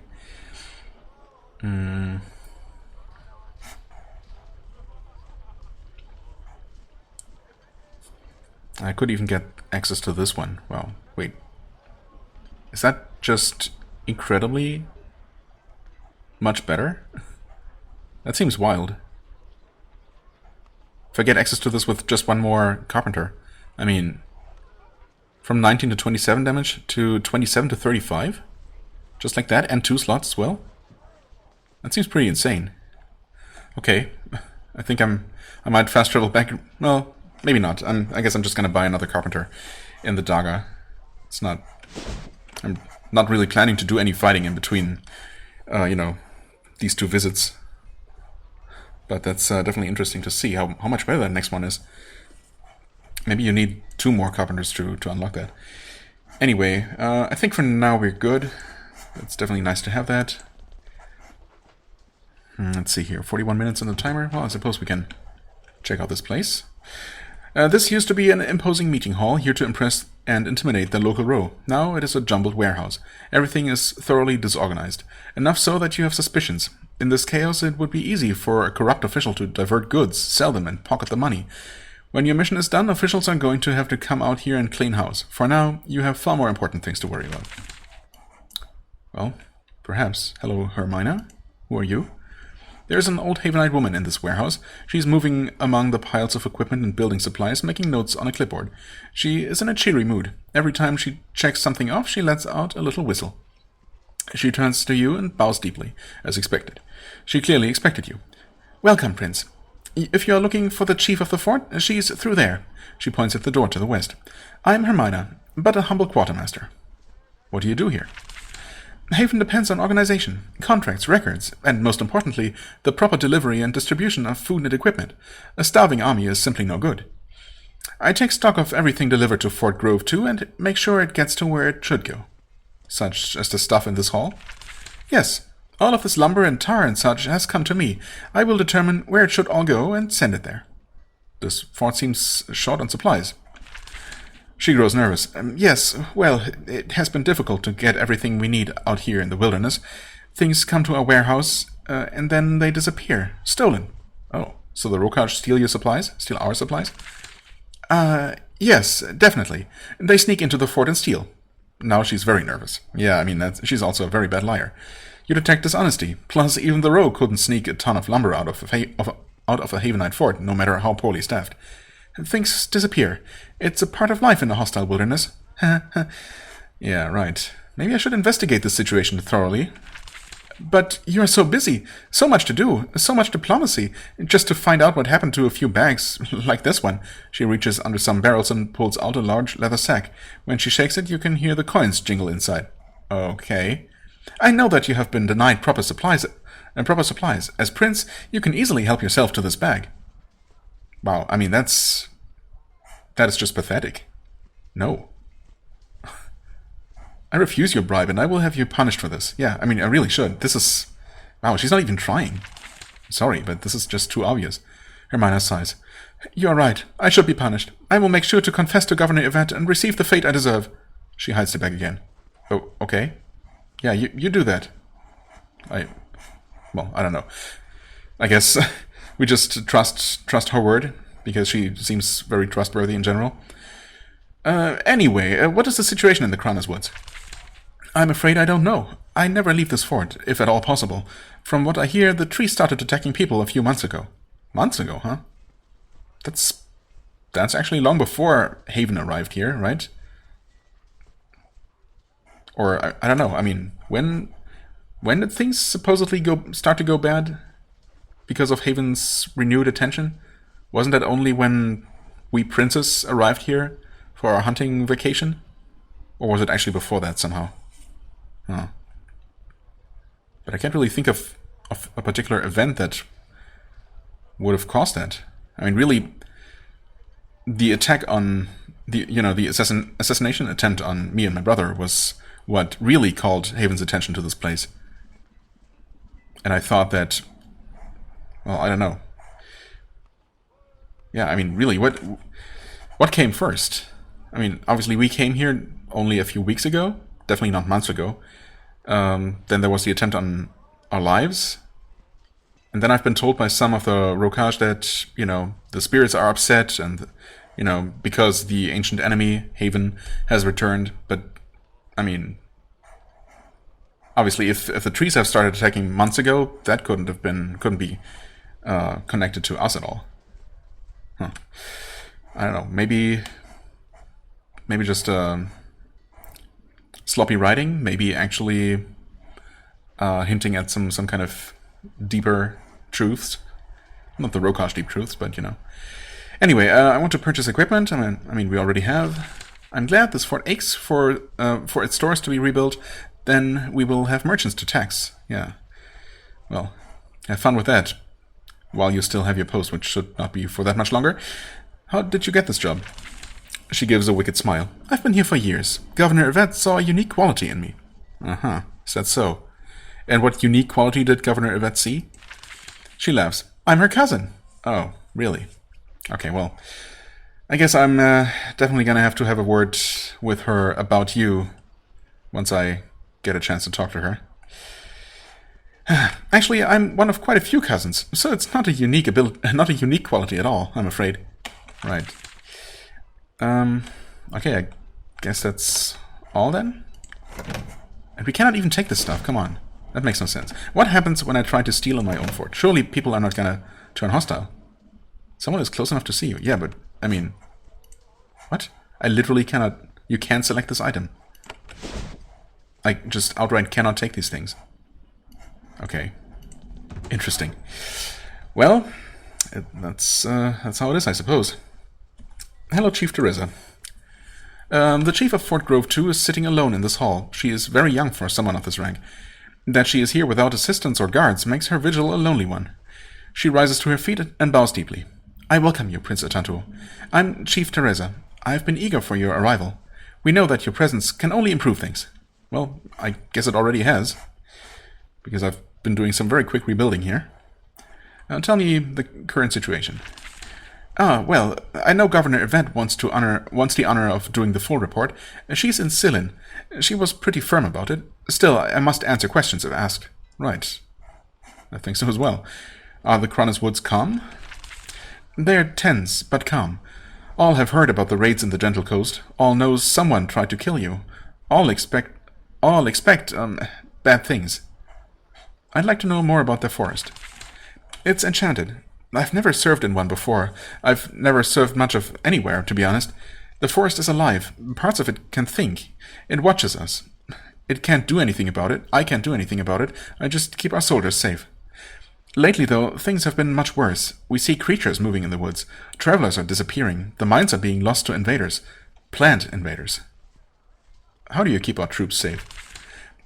I could even get access to this one. Wow, wait. Is that just incredibly much better? That seems wild. If I get access to this with just one more Carpenter, I mean, from 19 to 27 damage to 27 to 35? Just like that, and 2 slots as well? That seems pretty insane. Okay, I think I might fast travel back. Well, maybe not. I guess I'm just gonna buy another Carpenter in the Daga. I'm not really planning to do any fighting in between, you know, these 2 visits. But that's definitely interesting to see how much better that next one is. Maybe you need 2 more Carpenters to unlock that. Anyway, I think for now we're good. It's definitely nice to have that. Let's see here, 41 minutes on the timer. Well, I suppose we can check out this place. This used to be an imposing meeting hall, here to impress and intimidate the local row. Now it is a jumbled warehouse. Everything is thoroughly disorganized, enough so that you have suspicions. In this chaos, it would be easy for a corrupt official to divert goods, sell them, and pocket the money. When your mission is done, officials are going to have to come out here and clean house. For now, you have far more important things to worry about. Well, perhaps. Hello, Hermina. Who are you? There's an old Havenite woman in this warehouse. She's moving among the piles of equipment and building supplies, making notes on a clipboard. She is in a cheery mood. Every time she checks something off, she lets out a little whistle. She turns to you and bows deeply, as expected. She clearly expected you. Welcome, Prince. If you are looking for the chief of the fort, she's through there. She points at the door to the west. I'm Hermina, but a humble quartermaster. What do you do here? Haven depends on organization, contracts, records, and most importantly, the proper delivery and distribution of food and equipment. A starving army is simply no good. I take stock of everything delivered to Fort Grove 2 and make sure it gets to where it should go. Such as the stuff in this hall? Yes, all of this lumber and tar and such has come to me. I will determine where it should all go and send it there. This fort seems short on supplies. She grows nervous. Yes, well, it has been difficult to get everything we need out here in the wilderness. Things come to our warehouse, and then they disappear. Stolen. Oh, so the Rokaj steal your supplies? Steal our supplies? Yes, definitely. They sneak into the fort and steal. Now she's very nervous. Yeah, I mean, she's also a very bad liar. You detect dishonesty. Plus, even the rogue couldn't sneak a ton of lumber out of a Havenite fort, no matter how poorly staffed. Things disappear. It's a part of life in a hostile wilderness. Yeah, right. Maybe I should investigate this situation thoroughly. But you're so busy. So much to do. So much diplomacy. Just to find out what happened to a few bags, like this one. She reaches under some barrels and pulls out a large leather sack. When she shakes it, you can hear the coins jingle inside. Okay. I know that you have been denied proper supplies. As prince, you can easily help yourself to this bag. Wow, I mean, that is just pathetic. No. I refuse your bribe, and I will have you punished for this. Yeah, I mean, I really should. This is... Wow, she's not even trying. Sorry, but this is just too obvious. Hermina sighs. You're right. I should be punished. I will make sure to confess to Governor Yvette and receive the fate I deserve. She hides the bag again. Oh, okay. Yeah, you do that. Well, I don't know. I guess... We just trust her word, because she seems very trustworthy in general. Anyway, what is the situation in the Kranas Woods? I'm afraid I don't know. I never leave this fort, if at all possible. From what I hear, the tree started attacking people a few months ago. Months ago, huh? That's actually long before Haven arrived here, right? Or, I don't know, I mean, when did things supposedly start to go bad? Because of Haven's renewed attention? Wasn't that only when we princes arrived here for our hunting vacation? Or was it actually before that somehow? Huh. But I can't really think of a particular event that would have caused that. I mean, really, the attack on the assassination attempt on me and my brother was what really called Haven's attention to this place. And I thought that, well, I don't know. Yeah, I mean, really, what came first? I mean, obviously we came here only a few weeks ago, definitely not months ago. Then there was the attempt on our lives. And then I've been told by some of the Rokaj that, the spirits are upset and, because the ancient enemy, Haven, has returned. But, I mean, obviously if the trees have started attacking months ago, that couldn't be connected to us at all. Huh. I don't know, maybe just sloppy writing, maybe actually hinting at some kind of deeper truths. Not the Rokaj deep truths, but Anyway, I want to purchase equipment. I mean, we already have. I'm glad this fort aches for its stores to be rebuilt. Then we will have merchants to tax. Yeah. Well, have fun with that. While you still have your post, which should not be for that much longer. How did you get this job? She gives a wicked smile. I've been here for years. Governor Yvette saw a unique quality in me. Uh-huh. Is that so? And what unique quality did Governor Yvette see? She laughs. I'm her cousin. Oh, really? Okay, well, I guess I'm definitely gonna have to have a word with her about you once I get a chance to talk to her. Actually, I'm one of quite a few cousins, so it's not a unique quality at all, I'm afraid. Right. Okay, I guess that's all then? And we cannot even take this stuff, come on. That makes no sense. What happens when I try to steal in my own fort? Surely people are not gonna turn hostile. Someone is close enough to see you. Yeah, but, I mean... What? I literally cannot... You can't select this item. I just outright cannot take these things. Okay. Interesting. Well, that's how it is, I suppose. Hello, Chief Teresa. The Chief of Fort Grove 2 is sitting alone in this hall. She is very young for someone of this rank. That she is here without assistants or guards makes her vigil a lonely one. She rises to her feet and bows deeply. I welcome you, Prince Atantuo. I'm Chief Teresa. I've been eager for your arrival. We know that your presence can only improve things. Well, I guess it already has, because I've been doing some very quick rebuilding here. Tell me the current situation. Well, I know Governor Yvette wants the honor of doing the full report. She's in Sillin. She was pretty firm about it. Still, I must answer questions if asked. Right. I think so as well. Are the Cronus Woods calm? They're tense, but calm. All have heard about the raids in the Gentle Coast. All knows someone tried to kill you. All expect bad things. I'd like to know more about their forest. It's enchanted. I've never served in one before. I've never served much of anywhere, to be honest. The forest is alive. Parts of it can think. It watches us. It can't do anything about it. I can't do anything about it. I just keep our soldiers safe. Lately, though, things have been much worse. We see creatures moving in the woods. Travelers are disappearing. The mines are being lost to invaders. Plant invaders. How do you keep our troops safe?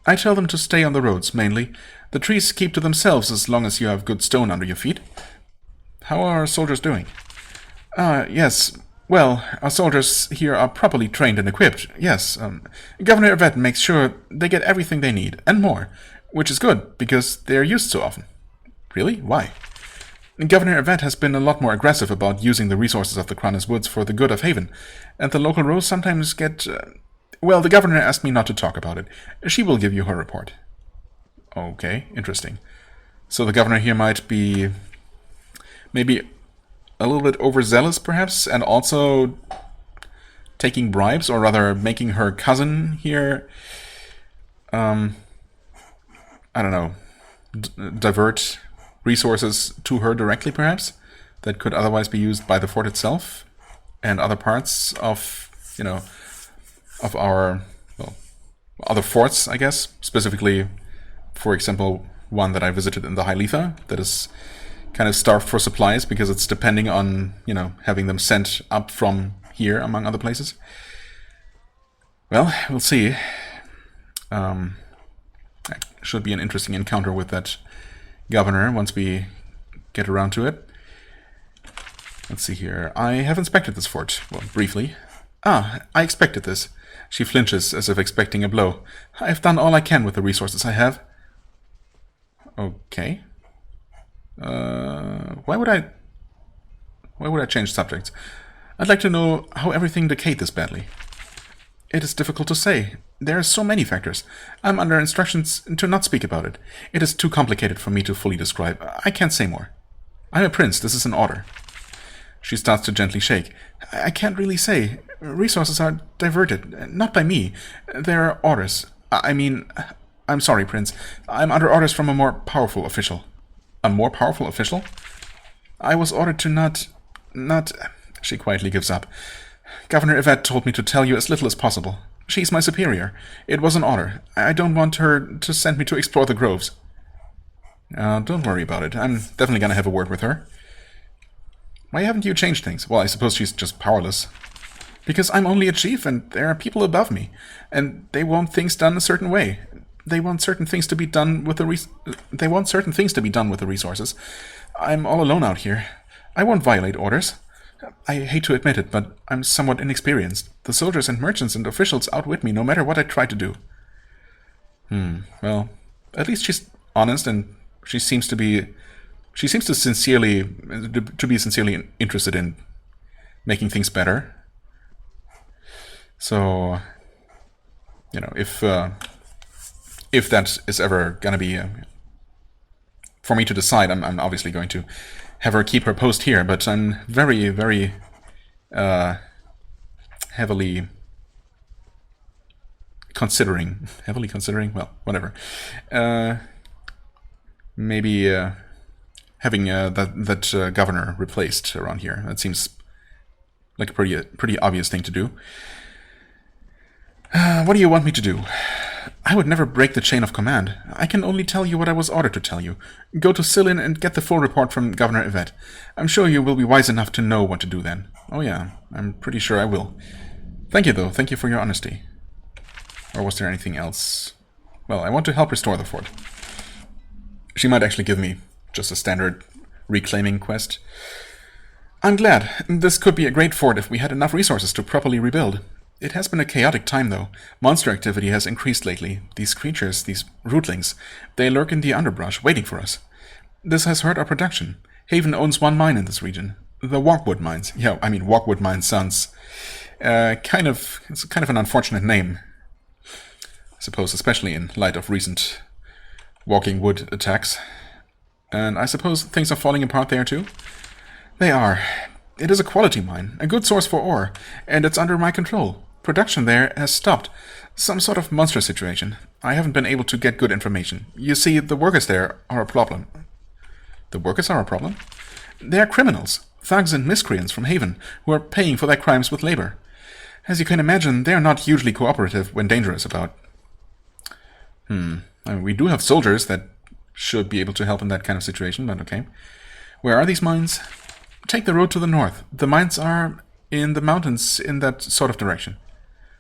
I tell them to stay on the roads, mainly. The trees keep to themselves as long as you have good stone under your feet. How are our soldiers doing? Yes. Well, our soldiers here are properly trained and equipped, yes. Governor Yvette makes sure they get everything they need, and more, which is good, because they are used so often. Really? Why? Governor Yvette has been a lot more aggressive about using the resources of the Cronus Woods for the good of Haven, and the local rows sometimes get... Well, the governor asked me not to talk about it. She will give you her report. Okay, interesting. So the governor here might be... maybe a little bit overzealous, perhaps, and also taking bribes, or rather making her cousin here, I don't know, divert resources to her directly, perhaps, that could otherwise be used by the fort itself and other parts of, of our, well, other forts, I guess, specifically, for example, one that I visited in the High Letha that is kind of starved for supplies because it's depending on, having them sent up from here, among other places. Well, we'll see. Should be an interesting encounter with that governor once we get around to it. Let's see here. I have inspected this fort. Well, briefly. Ah, I expected this. She flinches as if expecting a blow. I've done all I can with the resources I have. Okay. Why would I change subjects? I'd like to know how everything decayed this badly. It is difficult to say. There are so many factors. I'm under instructions to not speak about it. It is too complicated for me to fully describe. I can't say more. I'm a prince. This is an order. She starts to gently shake. I can't really say. Resources are diverted. Not by me. There are orders. I'm sorry, Prince. I'm under orders from a more powerful official. A more powerful official? I was ordered to not... She quietly gives up. Governor Yvette told me to tell you as little as possible. She's my superior. It was an order. I don't want her to send me to explore the groves. Don't worry about it. I'm definitely gonna have a word with her. Why haven't you changed things? Well, I suppose she's just powerless. Because I'm only a chief, and there are people above me, and they want things done a certain way. They want certain things to be done with the resources. I'm all alone out here. I won't violate orders. I hate to admit it, but I'm somewhat inexperienced. The soldiers and merchants and officials outwit me no matter what I try to do. Well, at least she's honest, and she seems to be sincerely interested in making things better. So, you know, if that is ever gonna be for me to decide, I'm obviously going to have her keep her post here. But I'm very, very heavily considering. Well, whatever. Maybe having that governor replaced around here. That seems like a pretty obvious thing to do. What do you want me to do? I would never break the chain of command. I can only tell you what I was ordered to tell you. Go to Sillin and get the full report from Governor Yvette. I'm sure you will be wise enough to know what to do then. Oh yeah, I'm pretty sure I will. Thank you, though. Thank you for your honesty. Or was there anything else? Well, I want to help restore the fort. She might actually give me just a standard reclaiming quest. I'm glad. This could be a great fort if we had enough resources to properly rebuild. It has been a chaotic time, though. Monster activity has increased lately. These creatures, these rootlings, they lurk in the underbrush, waiting for us. This has hurt our production. Haven owns one mine in this region. The Walkwood Mines. Yeah, I mean, Walkwood Mines sounds it's kind of an unfortunate name. I suppose, especially in light of recent walking wood attacks. And I suppose things are falling apart there, too? They are. It is a quality mine, a good source for ore, and it's under my control. Production there has stopped. Some sort of monster situation. I haven't been able to get good information. You see, the workers there are a problem. The workers are a problem? They are criminals, thugs and miscreants from Haven, who are paying for their crimes with labor. As you can imagine, they are not hugely cooperative when danger is about. I mean, we do have soldiers that should be able to help in that kind of situation, but okay. Where are these mines? Take the road to the north. The mines are in the mountains in that sort of direction.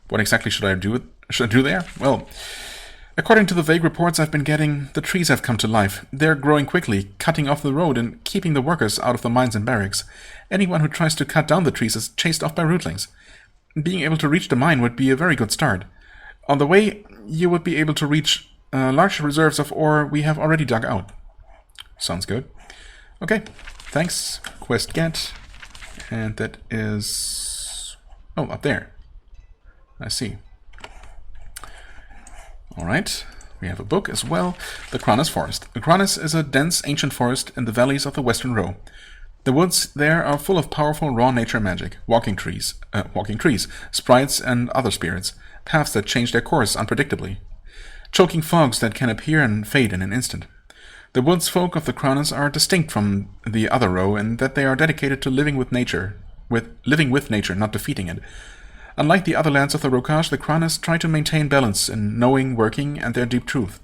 What exactly should I do there? Well, according to the vague reports I've been getting, the trees have come to life. They're growing quickly, cutting off the road and keeping the workers out of the mines and barracks. Anyone who tries to cut down the trees is chased off by rootlings. Being able to reach the mine would be a very good start. On the way, you would be able to reach large reserves of ore we have already dug out. Sounds good. Okay, thanks. Quest get. And that is... oh, up there. I see. Alright, we have a book as well. The Cronus Forest. The Cronus is a dense ancient forest in the valleys of the Western Row. The woods there are full of powerful raw nature magic, walking trees, sprites and other spirits, paths that change their course unpredictably, choking fogs that can appear and fade in an instant. The woods folk of the Cronus are distinct from the other row in that they are dedicated to living with nature, not defeating it. Unlike the other lands of the Rokaj, the Cronus try to maintain balance in knowing, working, and their deep truth.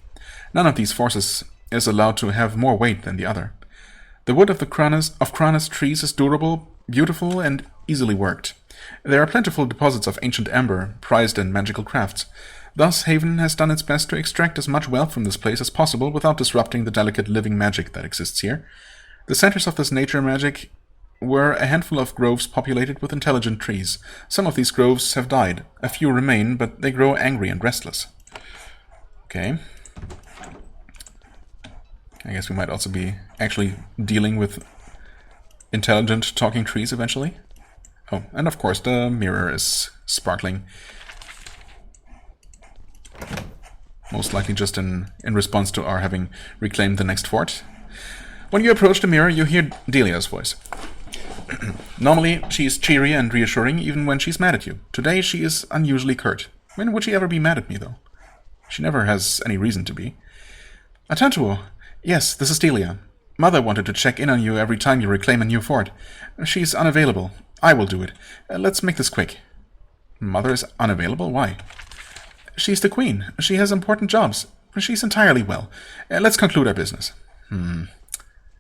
None of these forces is allowed to have more weight than the other. The wood of the Cronus trees is durable, beautiful, and easily worked. There are plentiful deposits of ancient amber, prized in magical crafts. Thus, Haven has done its best to extract as much wealth from this place as possible without disrupting the delicate living magic that exists here. The centers of this nature magic were a handful of groves populated with intelligent trees. Some of these groves have died. A few remain, but they grow angry and restless. Okay. I guess we might also be actually dealing with intelligent talking trees eventually. Oh, and of course the mirror is sparkling. Most likely just in response to our having reclaimed the next fort. When you approach the mirror, you hear Delia's voice. Normally, she is cheery and reassuring even when she's mad at you. Today, she is unusually curt. When would she ever be mad at me, though? She never has any reason to be. Atantuo. Yes, this is Delia. Mother wanted to check in on you every time you reclaim a new fort. She's unavailable. I will do it. Let's make this quick. Mother is unavailable? Why? She's the queen. She has important jobs. She's entirely well. Let's conclude our business.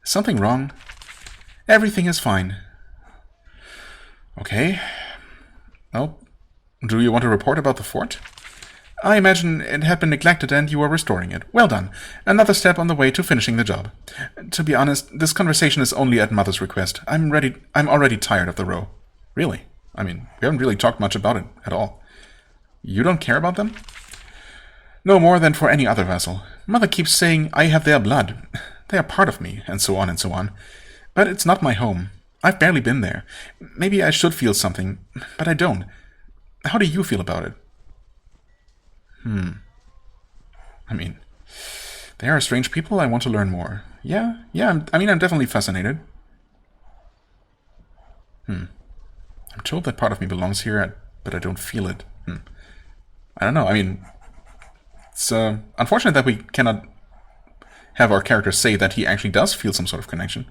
Something wrong? Everything is fine. Okay. Well, do you want to report about the fort? I imagine it had been neglected and you are restoring it. Well done. Another step on the way to finishing the job. To be honest, this conversation is only at Mother's request. I'm already tired of the row. Really? I mean, we haven't really talked much about it at all. You don't care about them? No more than for any other vassal. Mother keeps saying I have their blood. They are part of me, and so on and so on. But it's not my home. I've barely been there. Maybe I should feel something, but I don't. How do you feel about it? I mean, they are strange people. I want to learn more. Yeah, I'm definitely fascinated. I'm told that part of me belongs here, but I don't feel it. I don't know. I mean, it's unfortunate that we cannot have our character say that he actually does feel some sort of connection.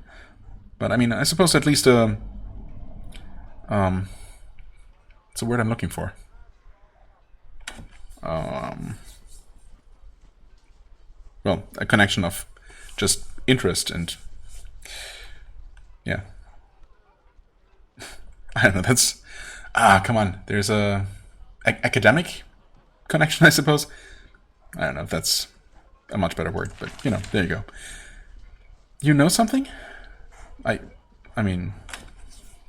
But I mean, I suppose at least it's a word I'm looking for. Well, a connection of just interest and yeah. I don't know. That's come on. There's a academic connection, I suppose. I don't know if that's a much better word, but you know, there you go. You know something? I mean,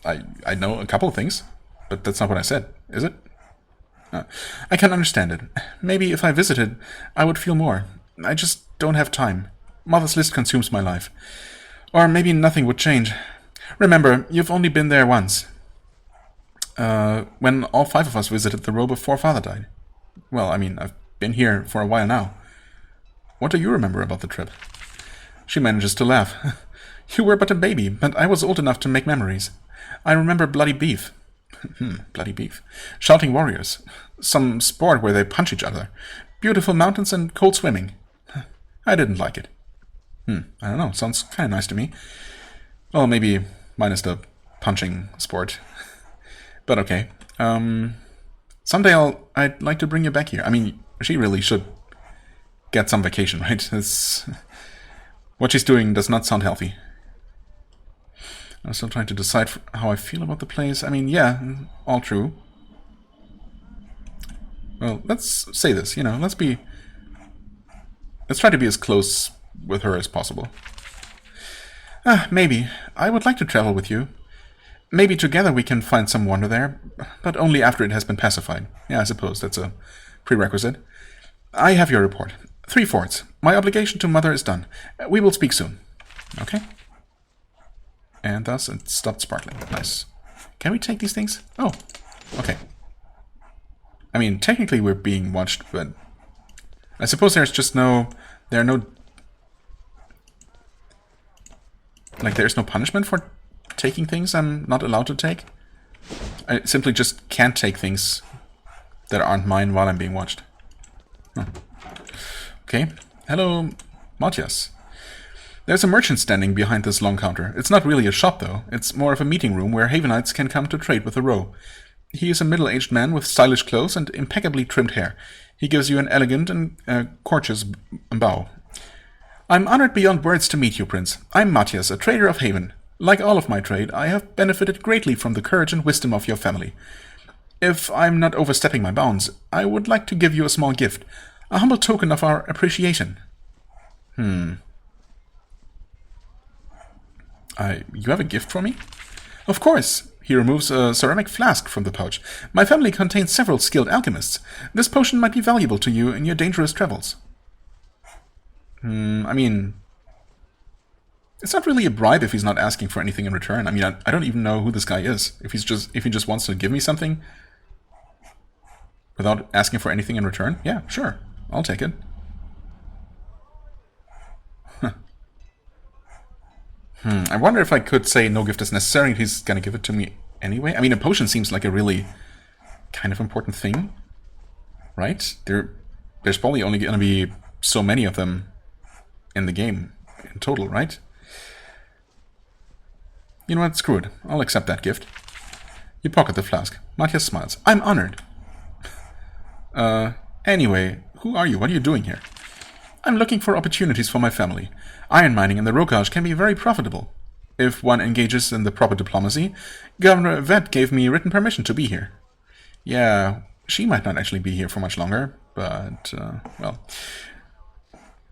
I know a couple of things, but that's not what I said, is it? I can understand it. Maybe if I visited, I would feel more. I just don't have time. Mother's list consumes my life. Or maybe nothing would change. Remember, you've only been there once. When all 5 of us visited the row before Father died. Well, I mean, I've been here for a while now. What do you remember about the trip? She manages to laugh. You were but a baby, but I was old enough to make memories. I remember bloody beef. Bloody beef. Shouting warriors. Some sport where they punch each other. Beautiful mountains and cold swimming. I didn't like it. I don't know. Sounds kind of nice to me. Well, maybe minus the punching sport. But okay. Someday I'd like to bring you back here. I mean, she really should get some vacation, right? What she's doing does not sound healthy. I'm still trying to decide how I feel about the place. I mean, yeah, all true. Well, let's say this, you know, let's try to be as close with her as possible. Maybe. I would like to travel with you. Maybe together we can find some wonder there, but only after it has been pacified. Yeah, I suppose that's a prerequisite. I have your report. 3 forts. My obligation to Mother is done. We will speak soon. Okay? And thus it stopped sparkling. Nice. Can we take these things? Oh, okay. I mean, technically we're being watched, but I suppose there's no punishment for taking things I'm not allowed to take. I simply just can't take things that aren't mine while I'm being watched. Okay. Hello, Matthias. There's a merchant standing behind this long counter. It's not really a shop, though. It's more of a meeting room where Havenites can come to trade with a row. He is a middle-aged man with stylish clothes and impeccably trimmed hair. He gives you an elegant and courteous bow. I'm honored beyond words to meet you, Prince. I'm Matthias, a trader of Haven. Like all of my trade, I have benefited greatly from the courage and wisdom of your family. If I'm not overstepping my bounds, I would like to give you a small gift, a humble token of our appreciation. You have a gift for me? Of course. He removes a ceramic flask from the pouch. My family contains several skilled alchemists. This potion might be valuable to you in your dangerous travels. I mean, it's not really a bribe if he's not asking for anything in return. I mean, I don't even know who this guy is. If he just wants to give me something without asking for anything in return, yeah, sure, I'll take it. I wonder if I could say no gift is necessary and he's gonna give it to me anyway. I mean, a potion seems like a really kind of important thing, right? There's probably only gonna be so many of them in the game in total, right? You know what? Screw it. I'll accept that gift. You pocket the flask. Matthias smiles. I'm honored. Anyway, who are you? What are you doing here? I'm looking for opportunities for my family. Iron mining in the Rokaj can be very profitable. If one engages in the proper diplomacy, Governor Yvette gave me written permission to be here. Yeah, she might not actually be here for much longer, but, well.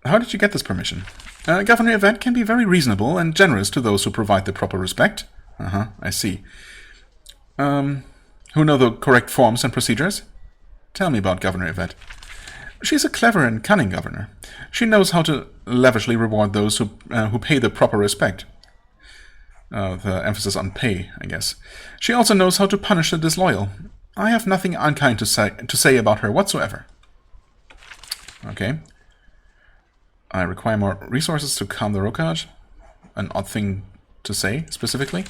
How did you get this permission? Governor Yvette can be very reasonable and generous to those who provide the proper respect. I see. Who know the correct forms and procedures? Tell me about Governor Yvette. She's a clever and cunning governor. She knows how to lavishly reward those who pay the proper respect. The emphasis on pay, I guess. She also knows how to punish the disloyal. I have nothing unkind to say about her whatsoever. Okay. I require more resources to calm the Rokaj. An odd thing to say, specifically.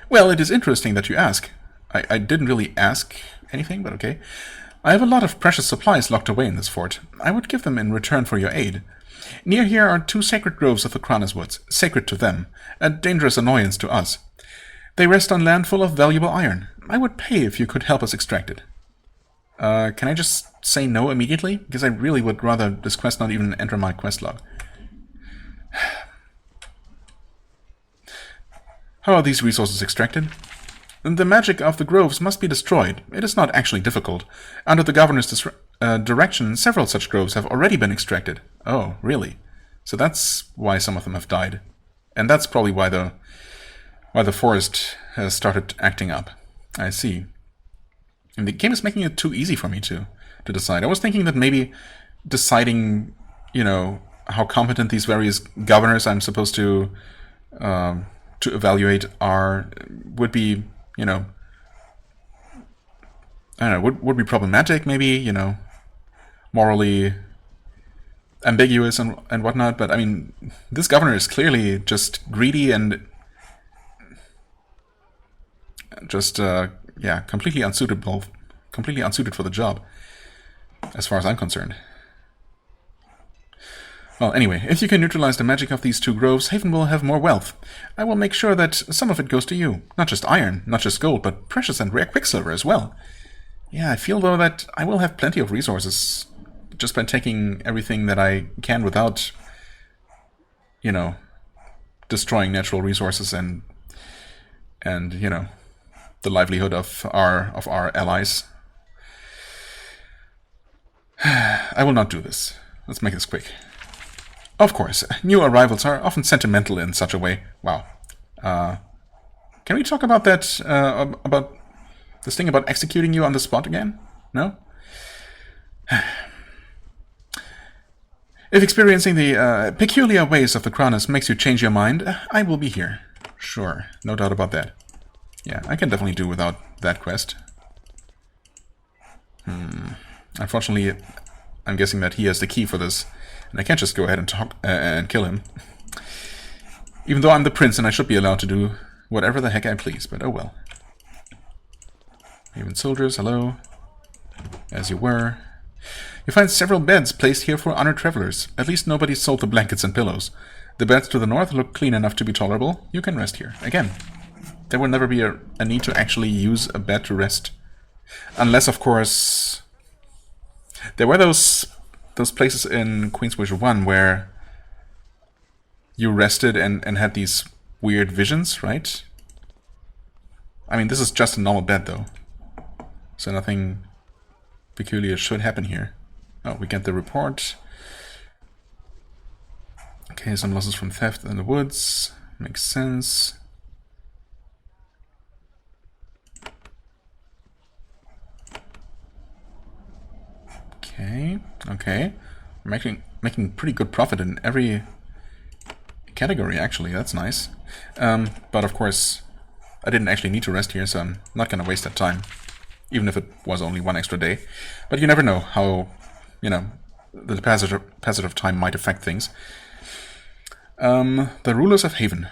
Well, it is interesting that you ask. I didn't really ask anything, but okay. I have a lot of precious supplies locked away in this fort. I would give them in return for your aid. Near here are 2 sacred groves of the Kranis Woods, sacred to them, a dangerous annoyance to us. They rest on land full of valuable iron. I would pay if you could help us extract it. Can I just say no immediately? Because I really would rather this quest not even enter my quest log. How are these resources extracted? The magic of the groves must be destroyed. It is not actually difficult. Under the governor's direction, several such groves have already been extracted. Oh, really? So that's why some of them have died. And that's probably why the forest has started acting up. I see. And the game is making it too easy for me to decide. I was thinking that maybe deciding, you know, how competent these various governors I'm supposed to evaluate would be, you know, I don't know, would be problematic, maybe, you know, morally ambiguous and whatnot. But I mean, this governor is clearly just greedy and just yeah, completely unsuited for the job, as far as I'm concerned. Well, anyway, if you can neutralize the magic of these 2 groves, Haven will have more wealth. I will make sure that some of it goes to you. Not just iron, not just gold, but precious and rare quicksilver as well. Yeah, I feel, though, that I will have plenty of resources just by taking everything that I can without, you know, destroying natural resources and you know, the livelihood of our allies. I will not do this. Let's make this quick. Of course, new arrivals are often sentimental in such a way. Wow. Can we talk about that, about this thing about executing you on the spot again? No? If experiencing the peculiar ways of the Kranis makes you change your mind, I will be here. Sure, no doubt about that. Yeah, I can definitely do without that quest. Unfortunately, I'm guessing that he has the key for this, and I can't just go ahead and talk and kill him. Even though I'm the prince and I should be allowed to do whatever the heck I please, but oh well. Haven soldiers, hello. As you were. You find several beds placed here for honored travelers. At least nobody sold the blankets and pillows. The beds to the north look clean enough to be tolerable. You can rest here. Again, there will never be a need to actually use a bed to rest. Unless, of course, there were those places in Queen's Wish 1 where you rested and had these weird visions, right? I mean, this is just a normal bed, though. So nothing peculiar should happen here. Oh, we get the report. Okay, some losses from theft in the woods. Makes sense. Okay. We're making pretty good profit in every category, actually. That's nice. But of course, I didn't actually need to rest here, so I'm not going to waste that time. Even if it was only one extra day. But you never know how, the passage of time might affect things. The rulers of Haven.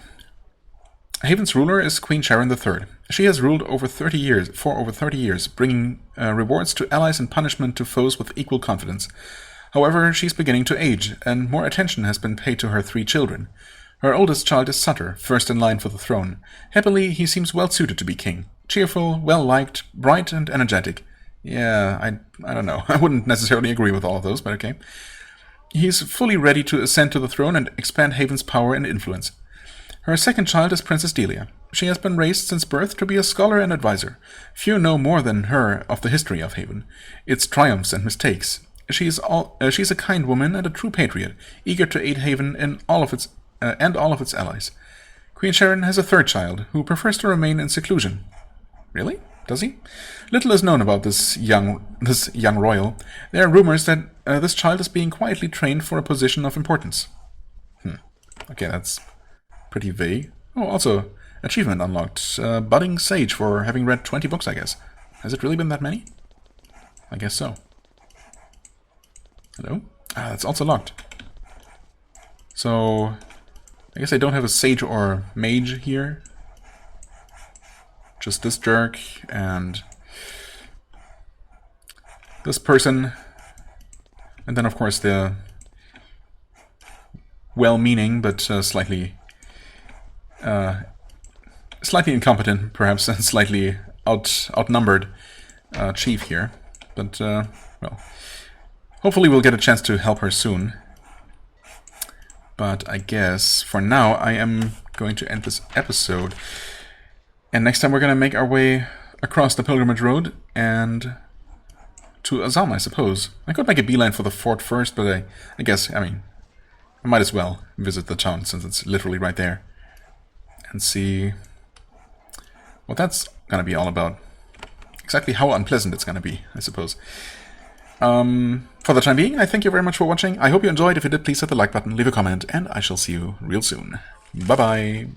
Haven's ruler is Queen Sharyn III. She has ruled for over 30 years, bringing rewards to allies and punishment to foes with equal confidence. However, she's beginning to age, and more attention has been paid to her 3 children. Her oldest child is Sutter, first in line for the throne. Happily, he seems well suited to be king. Cheerful, well-liked, bright, and energetic. Yeah, I don't know. I wouldn't necessarily agree with all of those, but okay. He's fully ready to ascend to the throne and expand Haven's power and influence. Her second child is Princess Delia. She has been raised since birth to be a scholar and advisor. Few know more than her of the history of Haven, its triumphs and mistakes. She's a kind woman and a true patriot, eager to aid Haven in all of its allies. Queen Sharyn has a third child, who prefers to remain in seclusion. Really? Does he? Little is known about this young royal. There are rumors that this child is being quietly trained for a position of importance. Okay, that's pretty vague. Oh, also, achievement unlocked. Budding Sage for having read 20 books, I guess. Has it really been that many? I guess so. Hello? Ah, that's also locked. So, I guess I don't have a Sage or Mage here. Just this jerk and this person. And then, of course, the well-meaning but slightly incompetent, perhaps, and slightly outnumbered chief here. But, well, hopefully we'll get a chance to help her soon. But I guess, for now, I am going to end this episode. And next time we're going to make our way across the Pilgrimage Road and to Azam, I suppose. I could make a beeline for the fort first, but I guess, I might as well visit the town since it's literally right there. And see what that's going to be all about. Exactly how unpleasant it's going to be, I suppose. For the time being, I thank you very much for watching. I hope you enjoyed. If you did, please hit the like button, leave a comment, and I shall see you real soon. Bye-bye.